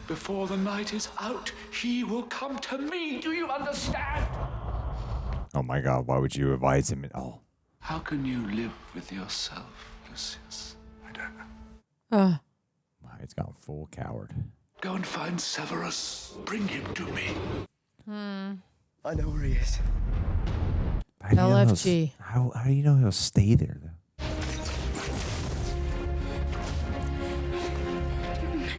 Before the night is out, he will come to me. Do you understand? Oh my God, why would you advise him at all? How can you live with yourself, Lucius? I don't know. He's gone full coward. Go and find Severus. Bring him to me. I know where he is. LFG. How do you know he'll stay there, though?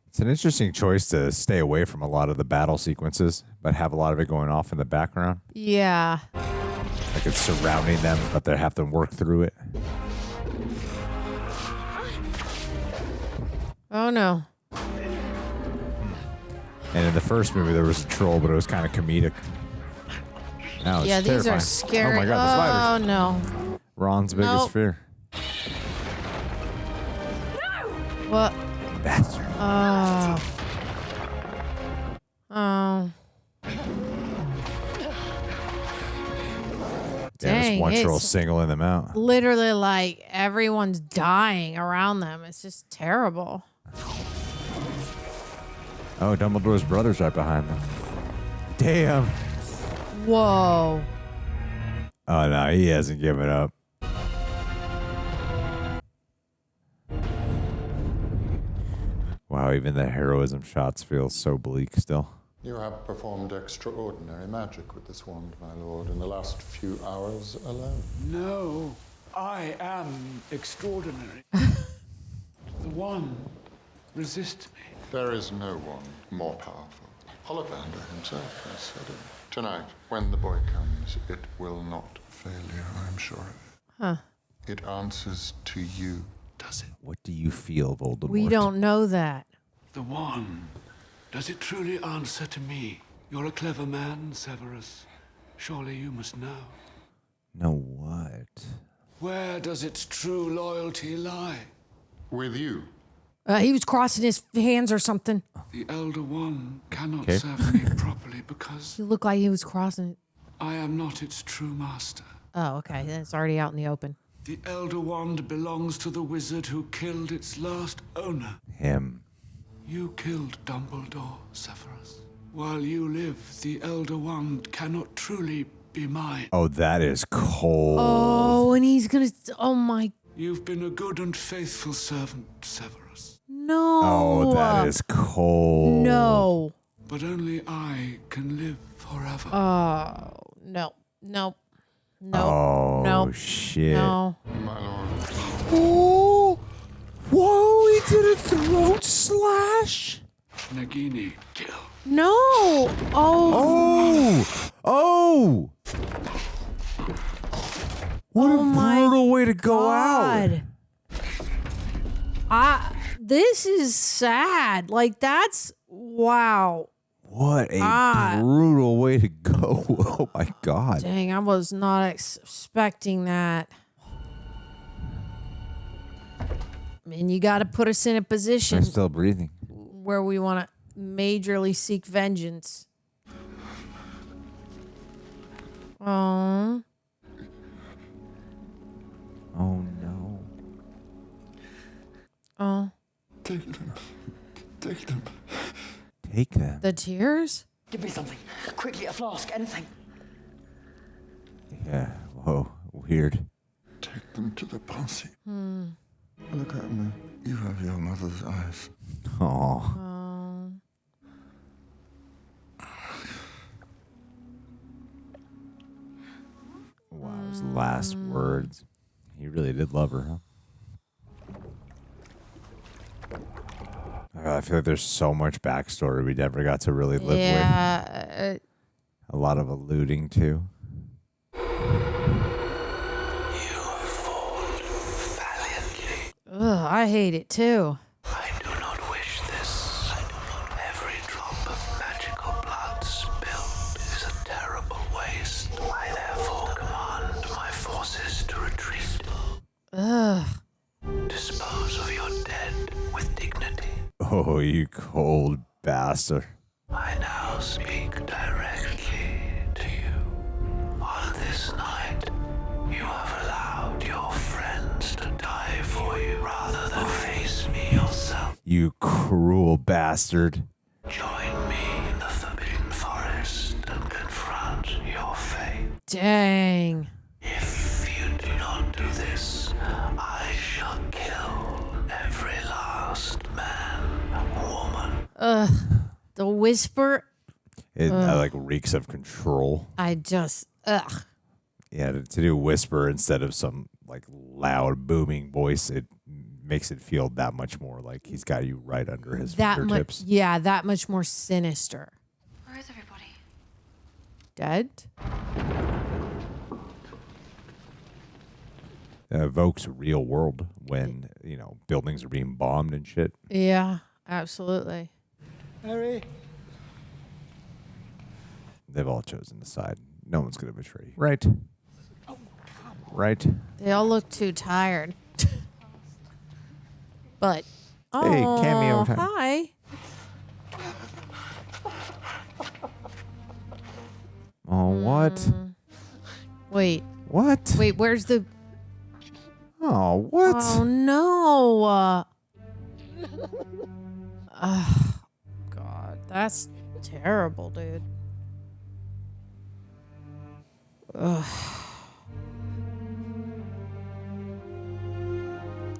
It's an interesting choice to stay away from a lot of the battle sequences, but have a lot of it going off in the background. Yeah. Like it's surrounding them, but they have to work through it. Oh, no. And in the first movie, there was a troll, but it was kind of comedic. Now it's Yeah, these terrifying. are scary. Oh my God, the spiders. Oh, no. Ron's biggest Nope. fear. What? Bastard. Oh. Oh. Yeah, Dang, this one troll it's singling them out. literally like everyone's dying around them. It's just terrible. Oh, Dumbledore's brother's right behind them. Damn. Whoa. Oh, no, he hasn't given up. Wow, even the heroism shots feel so bleak still. You have performed extraordinary magic with this wand, my lord, in the last few hours alone. No, I am extraordinary. The one resists me. There is no one more powerful. Ollivander himself has said it. Tonight, when the boy comes, it will not fail you, I'm sure of it. Huh. It answers to you. Does it? What do you feel, Voldemort? We don't know that. The one. Does it truly answer to me? You're a clever man, Severus. Surely you must know. Know what? Where does its true loyalty lie? With you. He was crossing his hands or something. The Elder One cannot Okay. serve me properly because He looked like he was crossing it. I am not its true master. Oh, okay. Then it's already out in the open. The Elder Wand belongs to the wizard who killed its last owner. Him. You killed Dumbledore, Severus. While you live, the Elder Wand cannot truly be mine. Oh, that is cold. Oh, and he's gonna. Oh my. You've been a good and faithful servant, Severus. No. Oh, that is cold. No. But only I can live forever. Oh, no. Nope. No. Oh, no. shit. No. My lord. Oh! Whoa, he did a throat slash? Nagini, kill. No. Oh. Oh! What Oh a my brutal way to go out. This is sad. Like, that's. Wow. What a brutal way to go. Oh, my God. Dang, I was not expecting that. I mean, you got to put us in a position I'm still breathing. where we want to majorly seek vengeance. Oh. Oh, no. Oh. Take them. Take them. Take them. The tears? Give me something. Quickly, a flask, anything. Yeah. Whoa. Weird. Take them to the posse. Look at me. You have your mother's eyes. Oh. Wow, his last words. He really did love her, huh? I feel like there's so much backstory we never got to really live with. Yeah. A lot of alluding to. Ugh, I hate it too. I do not Ugh. Dispose of your dead with dignity. Oh, you cold bastard. I now speak directly to you. On this night, you have allowed your friends to die for you rather than face me yourself. You cruel bastard. Join me in the Forbidden Forest and confront your fate. Dang. If you do not do this, I shall kill every last man, woman. Ugh. The whisper. It like reeks of control. I just, ugh. Yeah, to do whisper instead of some like loud booming voice, it makes it feel that much more like he's got you right under his fingertips. That much more sinister. Where is everybody? Dead? It evokes real world when, you know, buildings are being bombed and shit. Yeah, absolutely. Harry. They've all chosen the side. No one's going to betray you. Right. Right. They all look too tired. But, Hey, cameo time. Hi. Oh, what? Wait. What? Wait, where's the... Oh, what? Oh, no. Oh, God. That's terrible, dude. Ugh.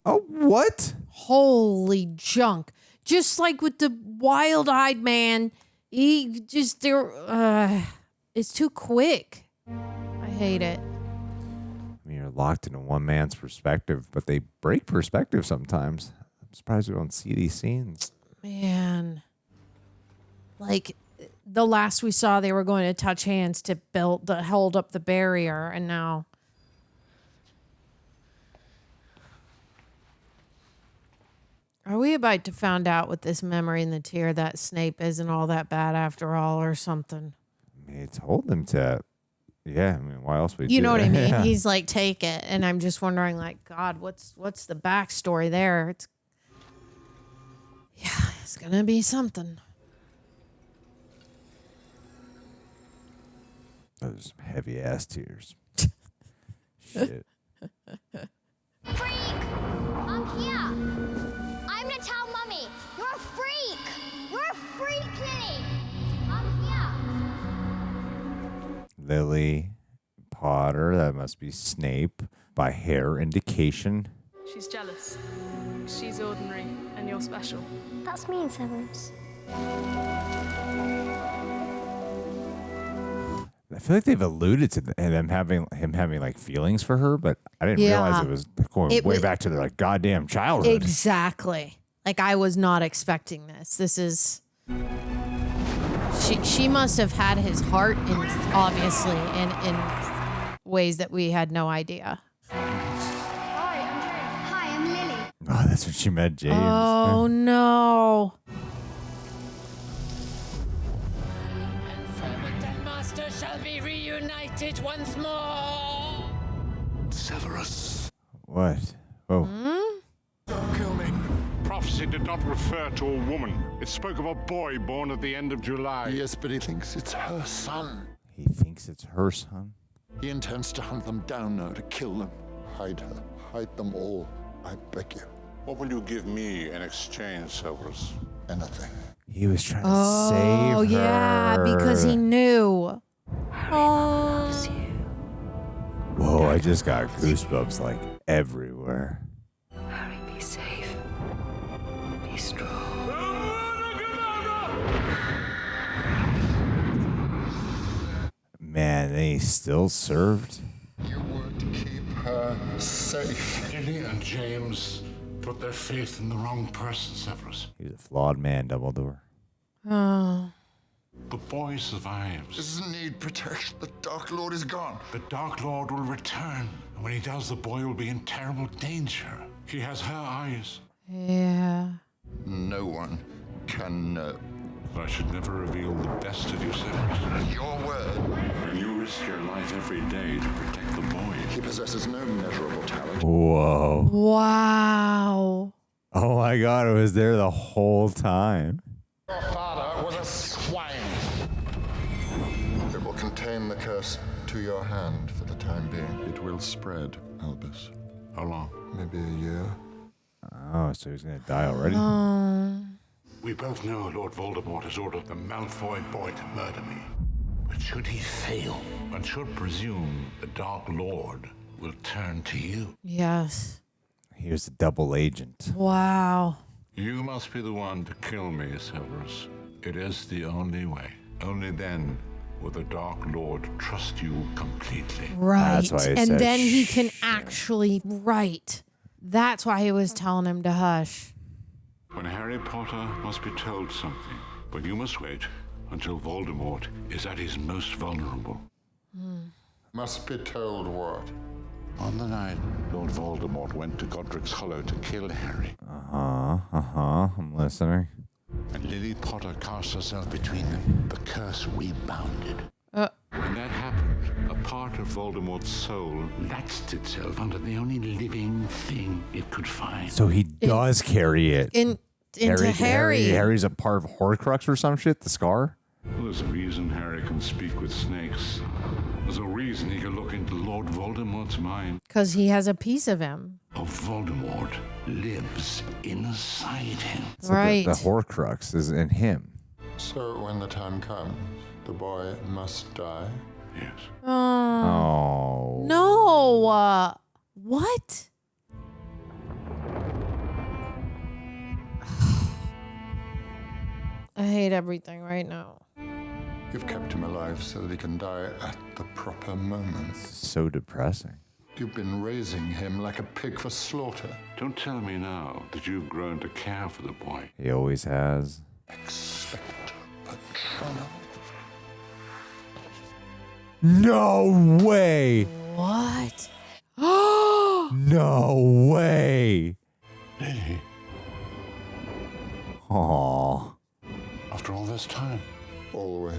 Oh, what? Holy junk. Just like with the wild-eyed man, he just... it's too quick. I hate it. I mean, you're locked into one man's perspective, but they break perspective sometimes. I'm surprised we don't see these scenes. Man. Like, the last we saw, they were going to touch hands to hold up the barrier, and now... Are we about to find out with this memory in the tear that Snape isn't all that bad after all or something? I mean, it told them to... Yeah, I mean, why else would You know what I mean? Yeah. He's like, take it. And I'm just wondering, like, God, what's the backstory there? It's going to be something. Those heavy-ass tears. Shit. Freak! I'm here! I'm gonna tell Mummy! You're a freak! You're a freak, Lily! I'm here! Lily Potter, that must be Snape, by hair indication. She's jealous. She's ordinary, and you're special. That's mean, Severus. I feel like they've alluded to him having like feelings for her, but I didn't realize it was going way back to their like goddamn childhood. Exactly. Like, I was not expecting this. This is... She must have had his heart, obviously, in ways that we had no idea. Hi, I'm Lily. Oh, that's what she meant, James. Oh, no. Master shall be reunited once more. Severus. What? Oh. Don't kill me. Prophecy did not refer to a woman. It spoke of a boy born at the end of July. Yes, but he thinks it's her son. He thinks it's her son? He intends to hunt them down now, to kill them. Hide her. Hide them all. I beg you. What will you give me in exchange, Severus? Anything. He was trying to save her. Oh, yeah, because he knew. Oh. Whoa, I just got goosebumps like everywhere. Harry, be safe. Be strong. Man, they still served. You were to keep her safe. Lily and James put their faith in the wrong person, Severus. He was a flawed man, Dumbledore. Oh. The boy survives. Doesn't need protection. The Dark Lord is gone. The Dark Lord will return. And when he does, the boy will be in terrible danger. He has her eyes. Yeah. No one can know. I should never reveal the best of yourselves. Your word. And you risk your life every day to protect the boy. He possesses no measurable talent. Whoa. Wow. Oh my God, it was there the whole time. Your father was a swine. It will contain the curse to your hand for the time being. It will spread, Albus. How long? Maybe a year. Oh, so he's going to die already? We both know Lord Voldemort has ordered the Malfoy boy to murder me. But should he fail, one should presume the Dark Lord will turn to you. Yes. He was a double agent. Wow. You must be the one to kill me, Severus. It is the only way. Only then will the Dark Lord trust you completely. Right. That's why he and said, then he can actually write. That's why he was telling him to hush. When Harry Potter must be told something, but you must wait until Voldemort is at his most vulnerable. Must be told what? On the night Lord Voldemort went to Godric's Hollow to kill Harry, I'm listening. and Lily Potter cast herself between them, the curse rebounded. When that happened, a part of Voldemort's soul latched itself onto the only living thing it could find. So he does carry it. Into Harry. Harry's a part of Horcrux or some shit, the scar? Well, there's a reason Harry can speak with snakes. There's a reason he can look into Lord Voldemort's mind. Because he has a piece of him. Oh, Voldemort lives inside him. So the Horcrux is in him. So when the time comes, the boy must die? Yes. Oh. No. What? I hate everything right now. You've kept him alive so that he can die at the proper moment. So depressing. You've been raising him like a pig for slaughter. Don't tell me now that you've grown to care for the boy. He always has. Expect Patronum. No way. What? No way. Lily, Aww. after all this time. Always.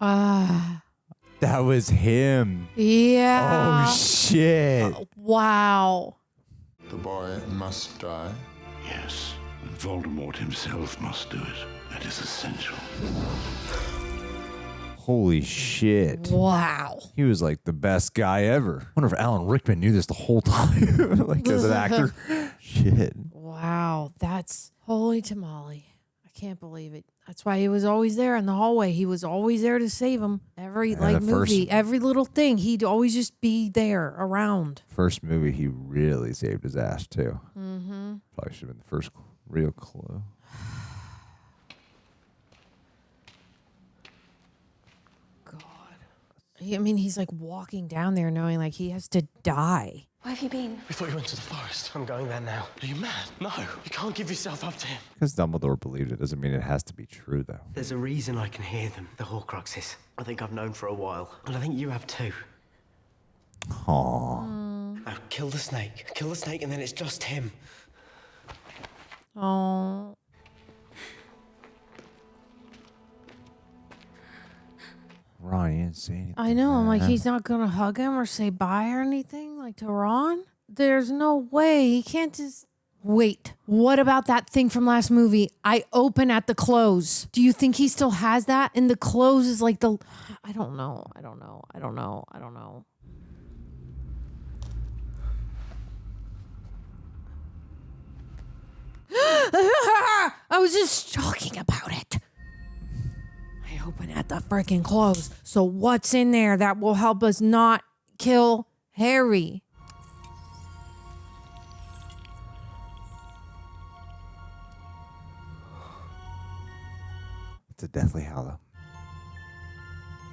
That was him. Yeah. Oh, shit. Wow. The boy must die. Yes, and Voldemort himself must do it. That is essential. Holy shit. Wow. He was like the best guy ever. I wonder if Alan Rickman knew this the whole time, like as an actor. Shit. Wow. That's holy tamale. I can't believe it. That's why he was always there in the hallway. He was always there to save him. Every movie, every little thing, he'd always just be there around. First movie, he really saved his ass too. Mm-hmm. Probably should have been the first real clue. I mean, he's like walking down there knowing like he has to die. Where have you been? We thought you went to the forest. I'm going there now. Are you mad? No, you can't give yourself up to him. Because Dumbledore believed it doesn't mean it has to be true, though. There's a reason I can hear them, the Horcruxes. I think I've known for a while, and I think you have too. Aww. Now, kill the snake, and then it's just him. Oh. Ron, you didn't say anything. I know. I'm like, he's not going to hug him or say bye or anything, like to Ron? There's no way. He can't just... Wait, what about that thing from last movie? I open at the close. Do you think he still has that? And the close is like the... I don't know. I was just talking about it. I open at the freaking close. So what's in there that will help us not kill Harry? It's a Deathly Hallow.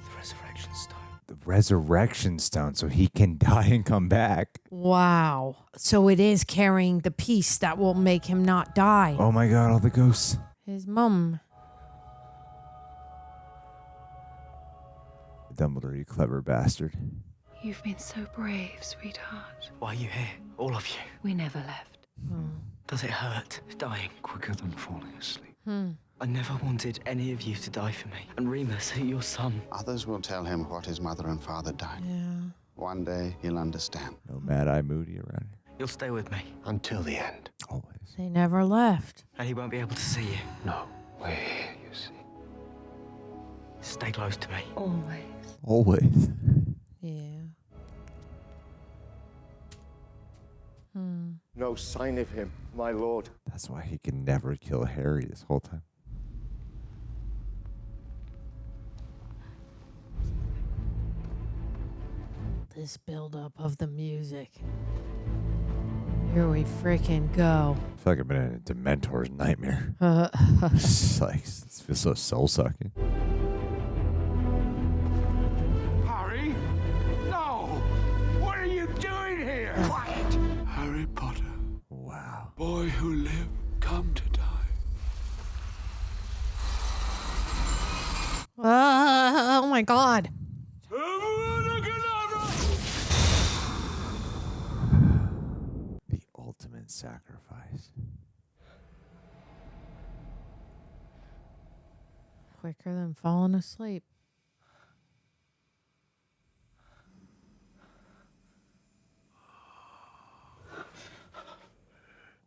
The Resurrection Stone. The Resurrection Stone, so he can die and come back. Wow. So it is carrying the piece that will make him not die. Oh my god, all the ghosts. His mum. Dumbledore, you clever bastard. You've been so brave, sweetheart. Why are you here? All of you. We never left. Does it hurt, dying? Quicker than falling asleep. I never wanted any of you to die for me. And Remus, your son. Others will tell him what his mother and father died. Yeah. One day he'll understand. No Mad-Eye Moody around here. You'll stay with me. Until the end. Always. They never left. And he won't be able to see you. No. We're here, you see. Stay close to me. Always. Always. Yeah. No sign of him, my lord. That's why he can never kill Harry this whole time. This buildup of the music. Here we freaking go. I feel like I've been in a Dementor's nightmare. It's like, it feels so soul-sucking. Harry? No! What are you doing here? Quiet! Harry Potter. Wow. Boy who lived, come to die. Oh my God. The ultimate sacrifice. Quicker than falling asleep.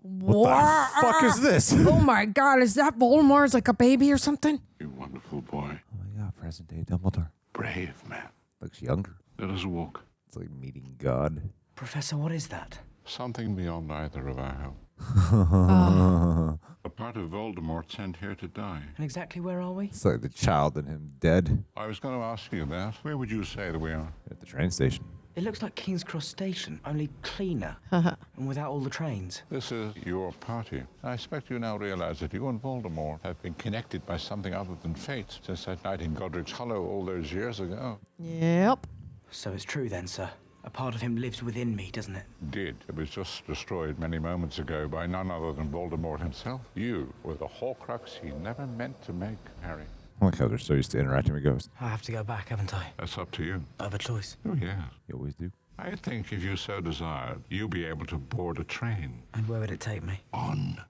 What the fuck is this? Oh my God, is that Voldemort's like a baby or something? You wonderful boy. Oh my God, present day Dumbledore. Brave man. Looks younger. Let us walk. It's like meeting God. Professor, what is that? Something beyond either of our hope. A part of Voldemort sent here to die. And exactly where are we? It's like the child in him dead. I was going to ask you that. Where would you say that we are? At the train station. It looks like King's Cross Station, only cleaner. And without all the trains. This is your party. I expect you now realize that you and Voldemort have been connected by something other than fate since that night in Godric's Hollow all those years ago. Yep. So it's true then, sir. A part of him lives within me, doesn't it? Did. It was just destroyed many moments ago by none other than Voldemort himself. You were the Horcrux he never meant to make, Harry. I like how they're so used to interacting with ghosts. I have to go back, haven't I? That's up to you. I have a choice. Oh, yeah. You always do. I think if you so desired, you'll be able to board a train. And where would it take me? On.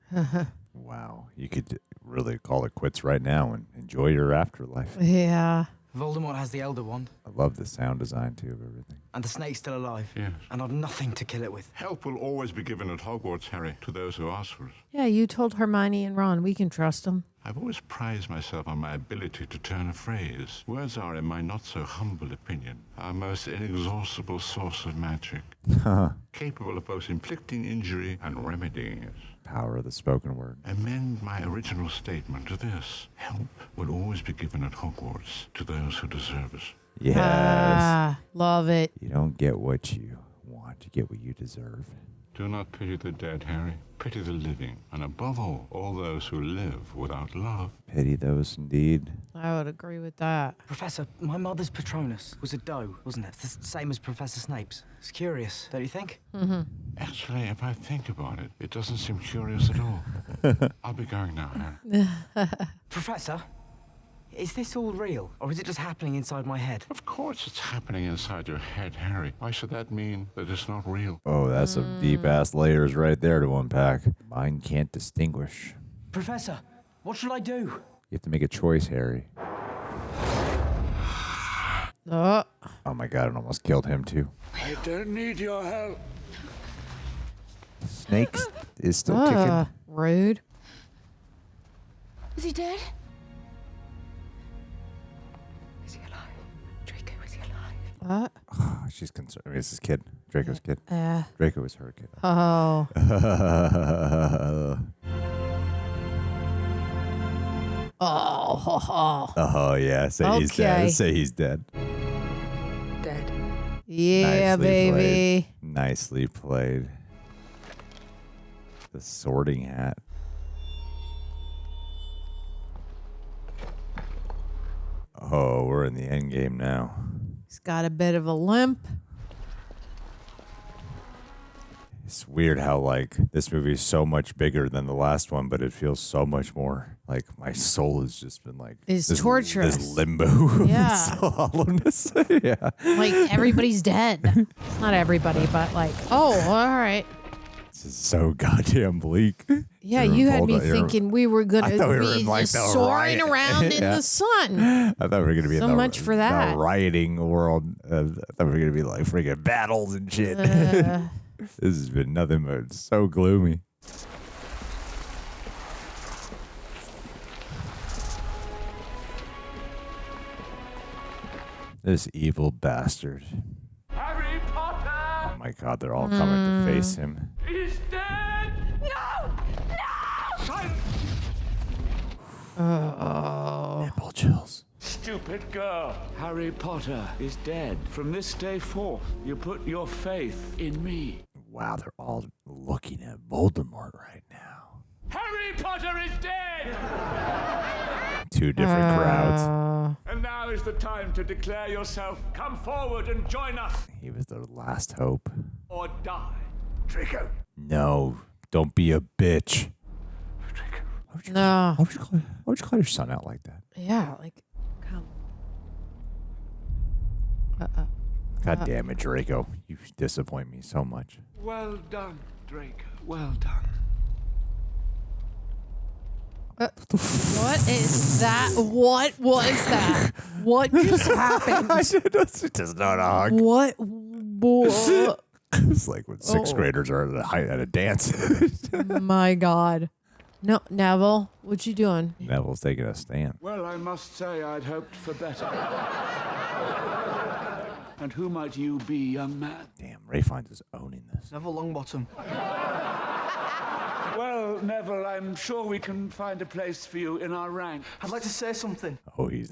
Wow. You could really call it quits right now and enjoy your afterlife. Yeah. Voldemort has the Elder Wand. I love the sound design, too, of everything. And the snake's still alive. Yes. And I've nothing to kill it with. Help will always be given at Hogwarts, Harry, to those who ask for it. Yeah, you told Hermione and Ron we can trust them. I've always prized myself on my ability to turn a phrase. Words are, in my not-so-humble opinion, our most inexhaustible source of magic. Capable of both inflicting injury and remedying it. Power of the spoken word. Amend my original statement to this. Help will always be given at Hogwarts to those who deserve it. Yes. Ah, love it. You don't get what you want. You get what you deserve. Do not pity the dead, Harry. Pity the living. And above all those who live without love. Pity those indeed. I would agree with that. Professor, my mother's Patronus was a doe, wasn't it? It's the same as Professor Snape's. It's curious, don't you think? Mm-hmm. Actually, if I think about it, it doesn't seem curious at all. I'll be going now, Harry. Professor, is this all real? Or is it just happening inside my head? Of course it's happening inside your head, Harry. Why should that mean that it's not real? Oh, that's some deep-ass layers right there to unpack. Mine can't distinguish. Professor, what should I do? You have to make a choice, Harry. Oh my God, it almost killed him, too. I don't need your help. Snake is still kicking. Rude. Is he dead? What? Oh, she's concerned. I mean, it's his kid. Draco's kid. Draco is her kid. Oh. Oh, yeah. Say he's dead. Say he's dead. Dead. Yeah, Nicely baby. Played. Nicely played. The sorting hat. Oh, we're in the end game now. He's got a bit of a limp. It's weird how, like, this movie is so much bigger than the last one, but it feels so much more like my soul has just been like It's torturous. This limbo. Yeah. Hollowness. Yeah. Like everybody's dead. Not everybody, but like, oh, all right. This is so goddamn bleak. Yeah, you had me thinking we were going to be like just soaring around in the sun. I thought we were going to be so in the, much for that. the rioting world. I thought we were going to be like freaking battles and shit. This has been nothing but so gloomy. This evil bastard. Harry Potter! Oh my God, they're all coming to face him. He's dead! No! No! Nipple chills. Stupid girl. Harry Potter is dead. From this day forth, you put your faith in me. Wow, they're all looking at Voldemort right now. Harry Potter is dead! Two different crowds. And now is the time to declare yourself. Come forward and join us. He was their last hope. Or die. Draco. No, don't be a bitch. No. Why would you call your son out like that? Yeah, like, come. God damn it, Draco. You disappoint me so much. Well done, Draco. Well done. What is that? What was that? What just happened? It's just not a hug. What? It's like when sixth graders are at a dance. My God. No, Neville, what you doing? Neville's taking a stand. Well, I must say I'd hoped for better. And who might you be, young man? Damn, Ray finds is owning this. Neville Longbottom. Well, Neville, I'm sure we can find a place for you in our rank. I'd like to say something. Oh, he's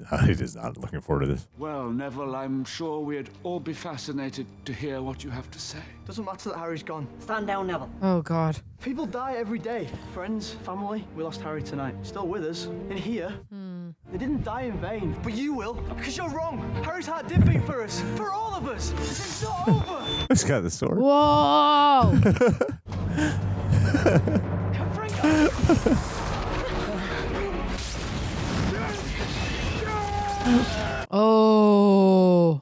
not looking forward to this. Well, Neville, I'm sure we'd all be fascinated to hear what you have to say. Doesn't matter that Harry's gone. Stand down, Neville. Oh, God. People die every day. Friends, family. We lost Harry tonight. Still with us. In here. They didn't die in vain. But you will. Because you're wrong. Harry's heart did beat for us. For all of us. It's not over. He's got the sword. Whoa. Oh.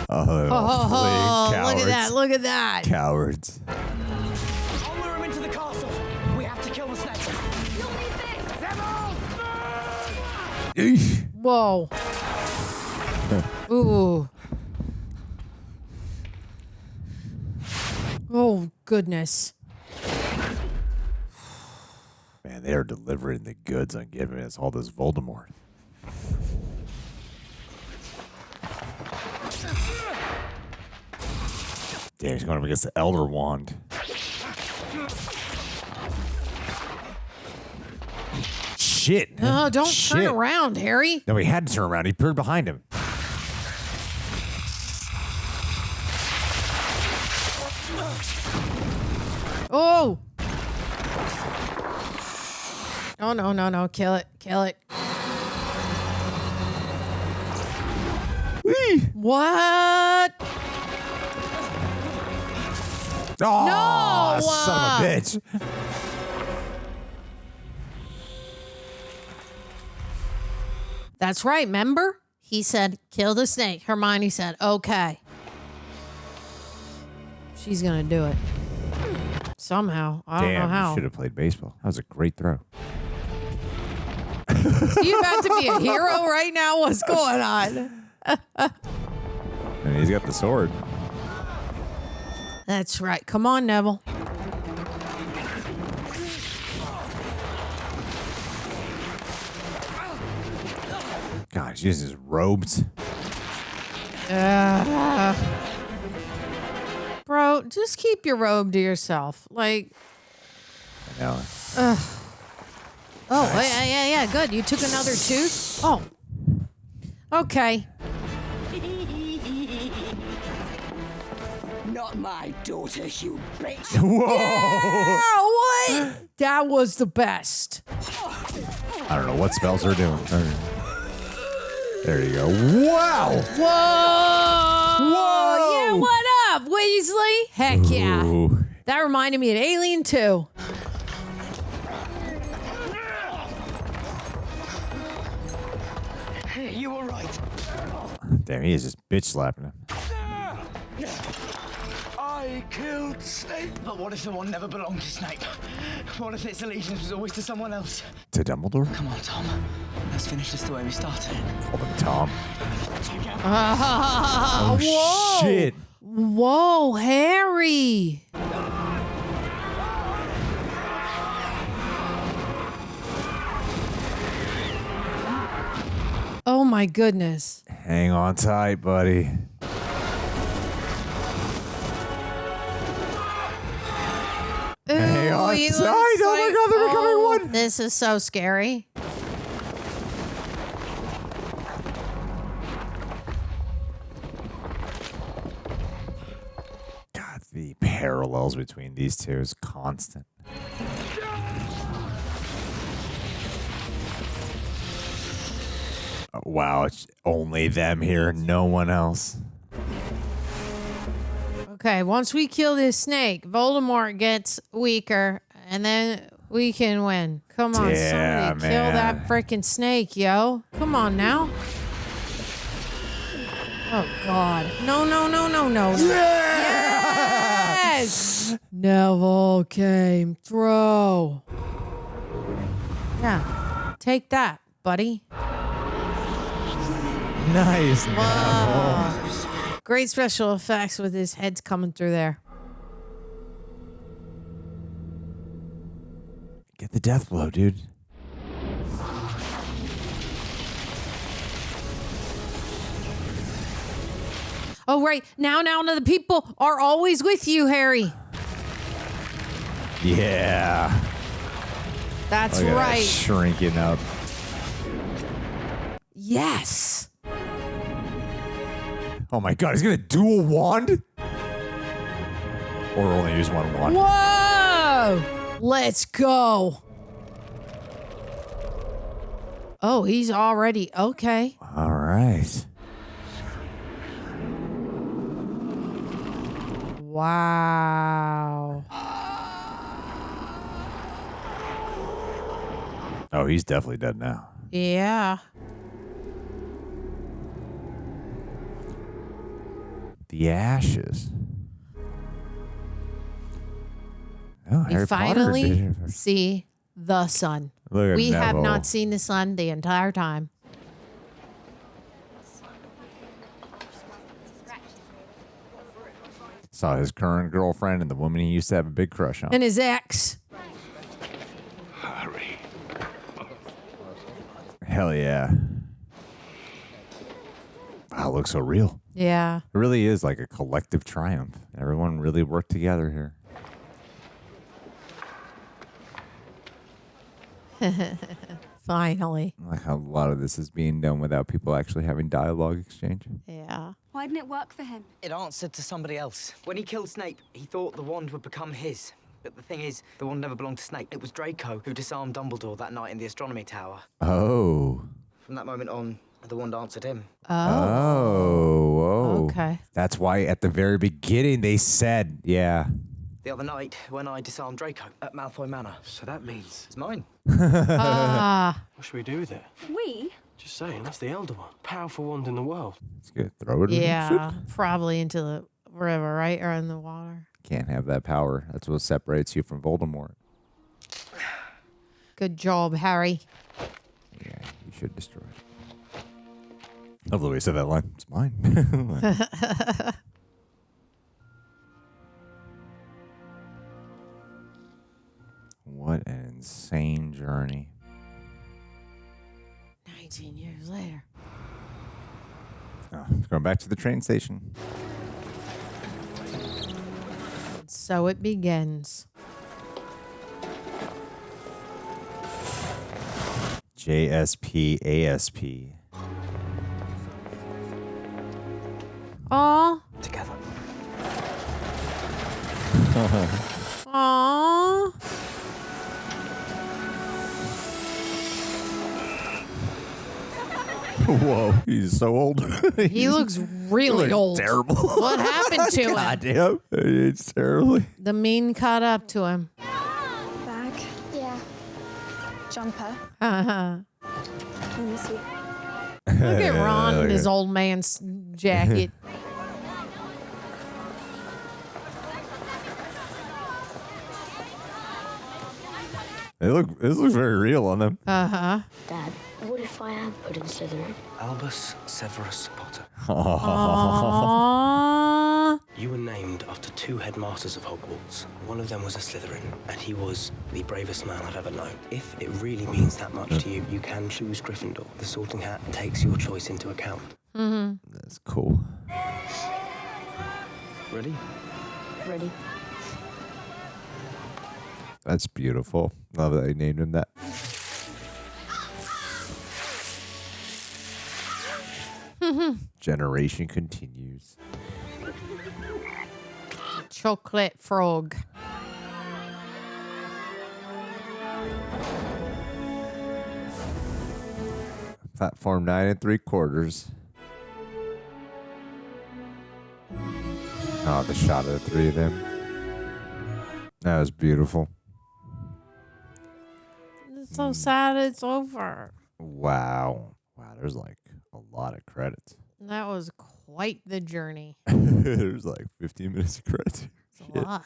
Oh, look at that. Look at that. Cowards. I'll lure him into the castle. We have to kill the snake. Whoa. Ooh. Oh, goodness. Man, they are delivering the goods on giving us all this Voldemort. Damn, he's going up against the Elder Wand. Shit. No, don't Shit. turn around, Harry. No, he had to turn around. He peered behind him. Oh. Oh, no. Kill it. What? Oh, no! Son of a bitch. That's right, remember? He said, kill the snake. Hermione said, okay. She's going to do it. Somehow. I don't know how. You should have played baseball. That was a great throw. You about to be a hero right now? What's going on? And he's got the sword. That's right. Come on, Neville. God, he's using his robes. Bro, just keep your robe to yourself. Like, I know. Oh, nice. Yeah, good. You took another tooth? Oh. Okay. Not my daughter, you bitch. Whoa. Yeah, what? That was the best. I don't know what spells are doing. There you go. Wow. Whoa. Yeah, what up, Weasley? Heck yeah. Ooh. That reminded me of Alien 2. You were right. Damn, he is just bitch slapping him. they killed Snape. But what if the wand never belonged to Snape? What if its allegiance was always to someone else? To Dumbledore? Come on, Tom. Let's finish this the way we started. Call him Tom. Oh, whoa. Shit. Whoa, Harry. Oh my goodness. Hang on tight, buddy. Hang on tight. Oh my God, they're becoming one. This is so scary. God, the parallels between these two is constant. Oh, wow, it's only them here, no one else. Okay, once we kill this snake, Voldemort gets weaker, and then we can win. Come on, Yeah, somebody kill that freaking snake, yo. Come on now. Oh, God. No, no, no, no, no. Yes! Neville came through. Yeah, take that, buddy. Nice. Wow. Great special effects with his heads coming through there. Get the death blow, dude. Oh, right. Now the people are always with you, Harry. Yeah. That's Look at that right. shrinking up. Yes. Oh my God, he's gonna dual wand? Or only use one wand? Whoa! Let's go. Oh, he's already okay. All right. Wow. Oh, he's definitely dead now. Yeah. The ashes. Oh, We Harry finally Potter. see the sun. Look at We have Neville. not seen the sun the entire time. Saw his current girlfriend and the woman he used to have a big crush on. And his ex. Harry. Hell yeah. Wow, it looks so real. Yeah. It really is like a collective triumph. Everyone really worked together here. Finally. I like how a lot of this is being done without people actually having dialogue exchange. Yeah. Why didn't it work for him? It answered to somebody else. When he killed Snape, he thought the wand would become his. But the thing is, the wand never belonged to Snape. It was Draco who disarmed Dumbledore that night in the astronomy tower. Oh. From that moment on, the wand answered him. Oh. Okay. That's why at the very beginning they said, yeah. The other night, when I disarmed Draco at Malfoy Manor. So that means it's mine. Ah. What should we do with it? We? Just saying, that's the Elder One. Powerful wand in the world. It's good. Throw it in. Yeah. Probably into the river, right? Or in the water. Can't have that power. That's what separates you from Voldemort. Good job, Harry. Yeah, you should destroy it. Love the way you said that line. It's mine. What an insane journey. 19 years later. Oh, going back to the train station. So it begins. JSP ASP. Aw. Together. Aw. Whoa, he's so old. He looks really old. Terrible. What happened to him? God damn. It's terrible. The mean caught up to him. Bag. Yeah. Jumper. Uh-huh. Let me see. Look at Ron in his old man's jacket. This looks very real on them. Uh-huh. Dad, what if I am put in Slytherin? Albus Severus Potter. Aww. You were named after 2 headmasters of Hogwarts. One of them was a Slytherin, and he was the bravest man I've ever known. If it really means that much to you, you can choose Gryffindor. The Sorting Hat takes your choice into account. Mm-hmm. That's cool. Ready? Ready. That's beautiful. Love that they named him that. Generation continues. Chocolate frog. Platform 9 3/4. Oh, the shot of the 3 of them. That was beautiful. It's so sad it's over. Wow. There's like a lot of credits. That was quite the journey. There's like 15 minutes of credits. It's a lot.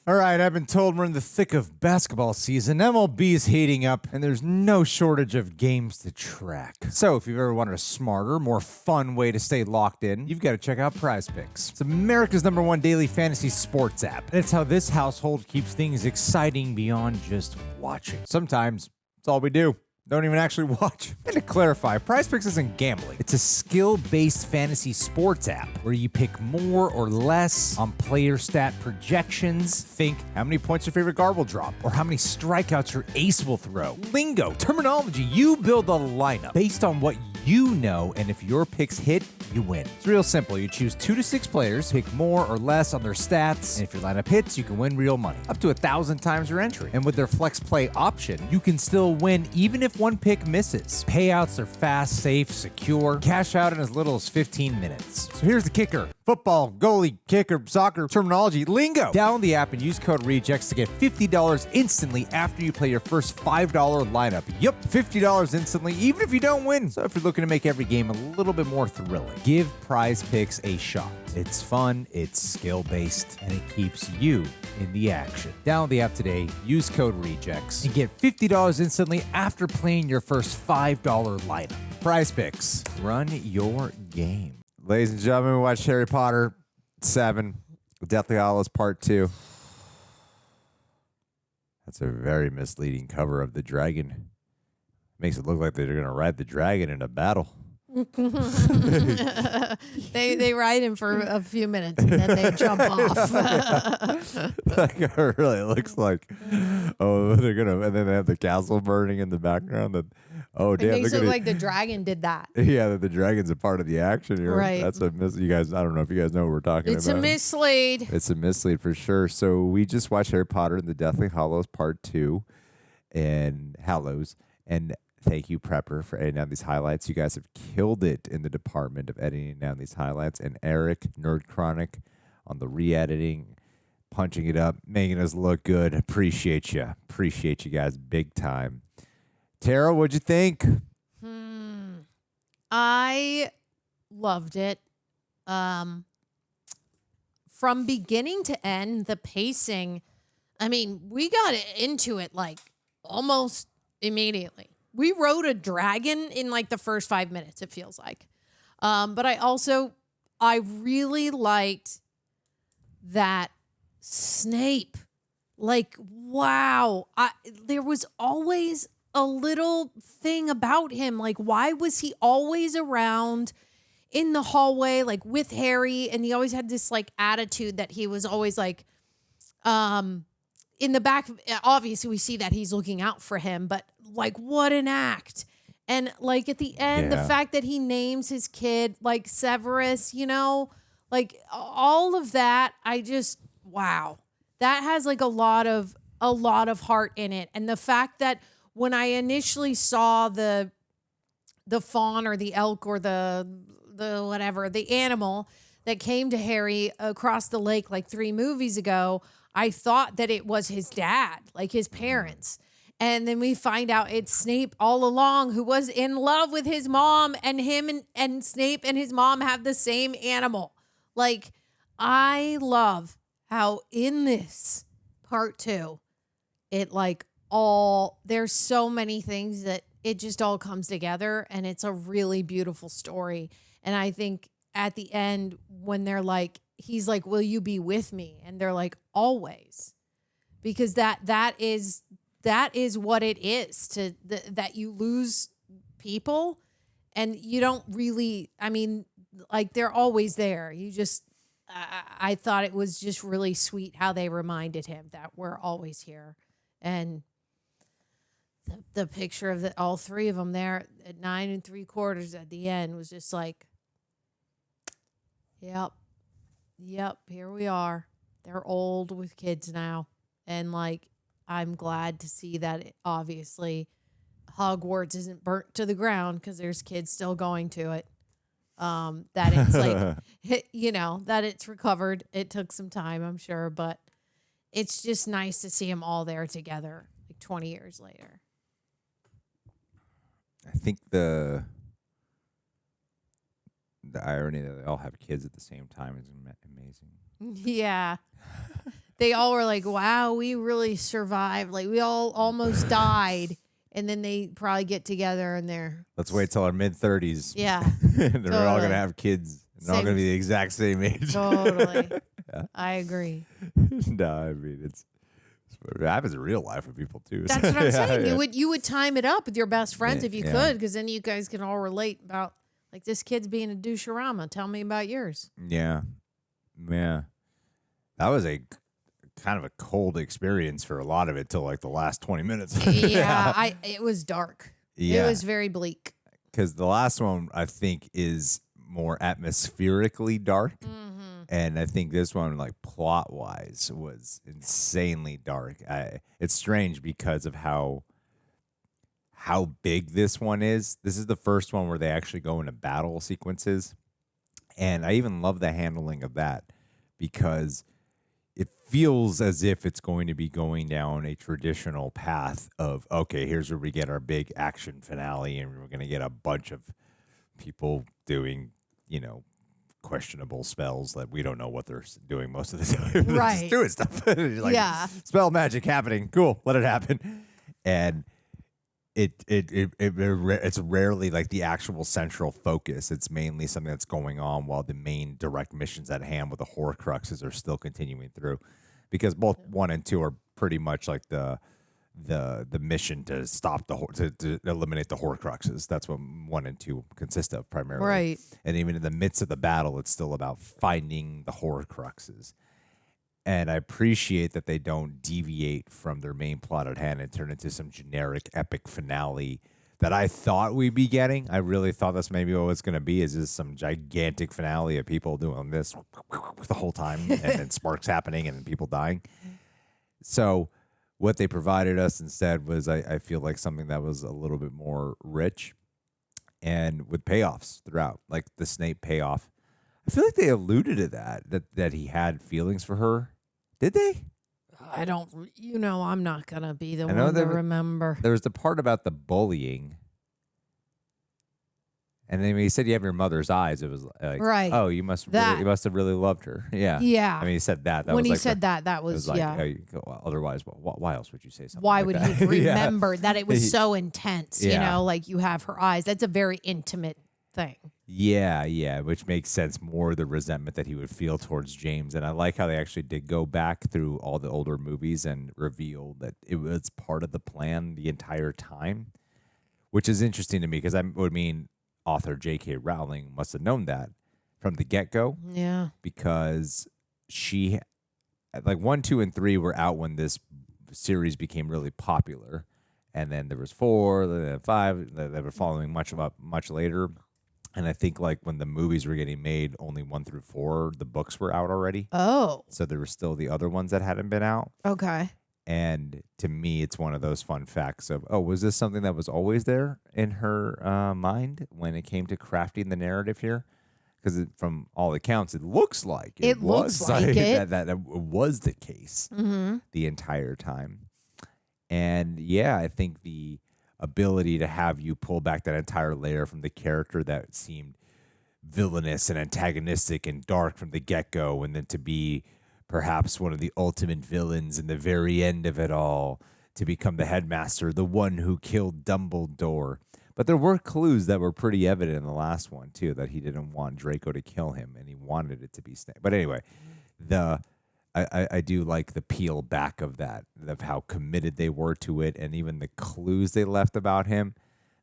All right, I've been told we're in the thick of basketball season. MLB is heating up, and there's no shortage of games to track. So if you've ever wanted a smarter, more fun way to stay locked in, you've got to check out Prize Picks. It's America's #1 daily fantasy sports app, and it's how this household keeps things exciting beyond just watching. Sometimes it's all we do. Don't even actually watch. And to clarify, Prize Picks isn't gambling. It's a skill-based fantasy sports app where you pick more or less on player stat projections. Think how many points your favorite guard will drop, or how many strikeouts your ace will throw. Lingo, terminology, you build a lineup based on what you know, and if your picks hit, you win. It's real simple. You choose 2 to 6 players, pick more or less on their stats, and if your lineup hits, you can win real money. Up to 1,000 times your entry. And with their flex play option, you can still win even if one pick misses. Payouts are fast, safe, secure. Cash out in as little as 15 minutes. So here's the kicker. Football, goalie, kicker, soccer, terminology, lingo. Download the app and use code REJECTS to get $50 instantly after you play your first $5 lineup. Yup, $50 instantly, even if you don't win. So if you're looking to make every game a little bit more thrilling, give Prize Picks a shot. It's fun, it's skill-based, and it keeps you in the action. Download the app today, use code REJECTS, and get $50 instantly after playing your first $5 lineup. Prize Picks, run your game. Ladies and gentlemen, we watched Harry Potter 7, Deathly Hallows Part 2. That's a very misleading cover of the dragon. Makes it look like they're going to ride the dragon in a battle. They ride him for a few minutes and then they jump off. Like it really looks like, they're gonna, and then they have the castle burning in the background. That, it makes it look like the dragon did that. Yeah, that the dragon's a part of the action. Right. That's a you guys. I don't know if you guys know what we're talking about. It's a mislead. It's a mislead for sure. So we just watched Harry Potter and the Deathly Hallows Part 2, and Hallows, and thank you, Prepper, for editing down these highlights. You guys have killed it in the department of editing down these highlights. And Eric, Nerd Chronic, on the re-editing, punching it up, making us look good. Appreciate you. Appreciate you guys big time. Tara, what'd you think? I loved it. From beginning to end, the pacing, I mean, we got into it like almost immediately. We rode a dragon in like the first 5 minutes, it feels like. But I really liked that Snape. Like, wow. There was always a little thing about him. Like, why was he always around in the hallway, like with Harry? And he always had this like attitude that he was always like, in the back, obviously we see that he's looking out for him, but like what an act. And like at the end, the fact that he names his kid like Severus, you know, like all of that, wow. That has like a lot of heart in it. And the fact that when I initially saw the fawn or the elk or the whatever, the animal that came to Harry across the lake like 3 movies ago, I thought that it was his dad, like his parents. And then we find out it's Snape all along, who was in love with his mom, and him and Snape and his mom have the same animal. Like, I love how in this part 2, it like there's so many things that it just all comes together, and it's a really beautiful story. And I think at the end, when they're like, he's like, will you be with me? And they're like, always. Because that is what it is, that you lose people and you don't really, I mean, like, they're always there. You just, I thought it was just really sweet how they reminded him that we're always here. And the picture of all three of them there at 9 3/4 at the end was just like, yep, here we are. They're old with kids now. And like, I'm glad to see that obviously Hogwarts isn't burnt to the ground because there's kids still going to it. That it's like, you know, that it's recovered. It took some time, I'm sure, but it's just nice to see them all there together, like 20 years later. I think the irony that they all have kids at the same time is amazing. Yeah. They all were like, wow, we really survived. Like, we all almost died. And then they probably get together and let's wait till our mid-30s. Yeah. And they're all going to have kids. And they're all going to be the exact same age. Totally. Yeah. I agree. No, I mean, it happens in real life with people too. That's what I'm saying. Yeah. You would time it up with your best friends if you could, because then you guys can all relate about, like, this kid's being a doucherama. Tell me about yours. Yeah. That was a kind of a cold experience for a lot of it till like the last 20 minutes. Yeah, it was dark. Yeah. It was very bleak. Because the last one, I think, is more atmospherically dark. And I think this one, like, plot-wise, was insanely dark. It's strange because of how big this one is. This is the first one where they actually go into battle sequences. And I even love the handling of that because it feels as if it's going to be going down a traditional path of, okay, here's where we get our big action finale, and we're going to get a bunch of people doing, you know, questionable spells that we don't know what they're doing most of the time. They're Right. just doing stuff. Like, yeah. Spell magic happening. Cool. Let it happen. And it's rarely like the actual central focus. It's mainly something that's going on while the main direct missions at hand with the Horcruxes are still continuing through, because both 1 and 2 are pretty much like the mission to stop to eliminate the Horcruxes. That's what 1 and 2 consist of primarily. Right. And even in the midst of the battle, it's still about finding the Horcruxes. And I appreciate that they don't deviate from their main plot at hand and turn into some generic epic finale that I thought we'd be getting. I really thought that's maybe what it's going to be, is just some gigantic finale of people doing this the whole time and then sparks happening and people dying. So what they provided us instead was, I feel like, something that was a little bit more rich and with payoffs throughout, like the Snape payoff. I feel like they alluded to that he had feelings for her. Did they? I don't, I'm not going to be the one to remember. There was the part about the bullying. And then when he said you have your mother's eyes, it was like, right. Oh, you must have really loved her. Yeah. Yeah. I mean, he said that. When he said that was like, yeah. Well, otherwise, why else would you say something Why like would that? he remember that it was so intense, Yeah. like you have her eyes. That's a very intimate thing. Yeah, which makes sense. More the resentment that he would feel towards James. And I like how they actually did go back through all the older movies and reveal that it was part of the plan the entire time, which is interesting to me because I would mean author J.K. Rowling must have known that from the get-go. Yeah. Because she, like 1, 2, and 3 were out when this series became really popular. And then there was 4, then 5 that were following much later. And I think like when the movies were getting made, only 1 through 4, the books were out already. Oh. So there were still the other ones that hadn't been out. Okay. And to me, it's one of those fun facts of, was this something that was always there in her mind when it came to crafting the narrative here? Because from all accounts, it looks like it was that was the case the entire time. And yeah, I think the ability to have you pull back that entire layer from the character that seemed villainous and antagonistic and dark from the get-go, and then to be perhaps one of the ultimate villains in the very end of it all, to become the headmaster, the one who killed Dumbledore. But there were clues that were pretty evident in the last one, too, that he didn't want Draco to kill him, and he wanted it to be Snape. But anyway, I do like the peel back of that, of how committed they were to it, and even the clues they left about him.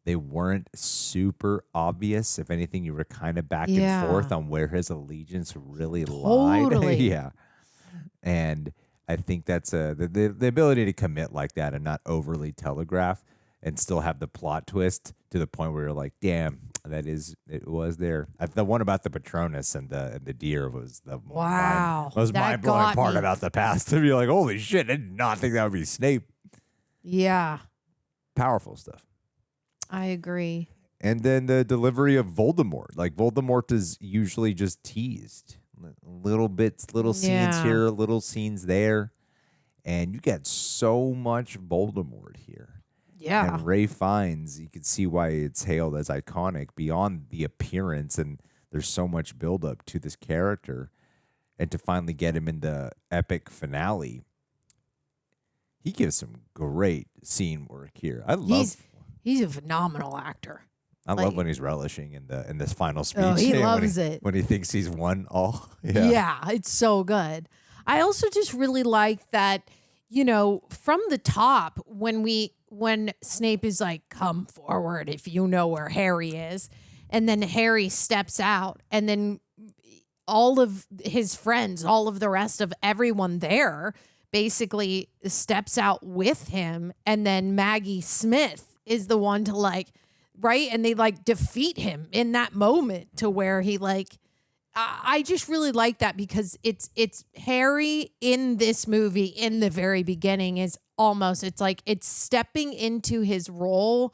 They weren't super obvious. If anything, you were kind of back and forth on where his allegiance really lied. Yeah. And I think that's the ability to commit like that and not overly telegraph and still have the plot twist to the point where you're like, damn, it was there. The one about the Patronus and the deer was the most mind-blowing part about the past. To be like, holy shit, I did not think that would be Snape. Yeah. Powerful stuff. I agree. And then the delivery of Voldemort. Like, Voldemort is usually just teased. Little bits, little scenes here, little scenes there. And you get so much Voldemort here. Yeah. And Ray Fiennes, you can see why it's hailed as iconic beyond the appearance. And there's so much buildup to this character. And to finally get him in the epic finale, he gives some great scene work here. He's a phenomenal actor. I love when he's relishing in this final speech. Oh, he loves it. When he thinks he's won all. Yeah, it's so good. I also just really like that, from the top, when Snape is like, come forward if you know where Harry is. And then Harry steps out, and then all of his friends, all of the rest of everyone there basically steps out with him. And then Maggie Smith is the one to right? And they defeat him in that moment to where he I just really like that because it's Harry in this movie in the very beginning is almost, it's stepping into his role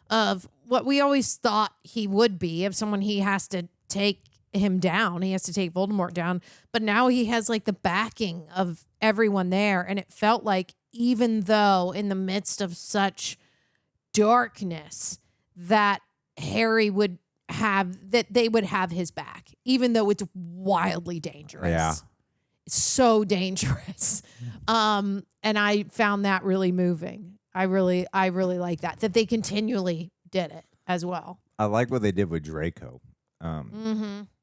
of what we always thought he would be, of someone he has to take him down. He has to take Voldemort down. But now he has the backing of everyone there. And it felt like even though in the midst of such darkness that Harry would have, that they would have his back, even though it's wildly dangerous. Yeah. It's so dangerous. And I found that really moving. I really like that they continually did it as well. I like what they did with Draco.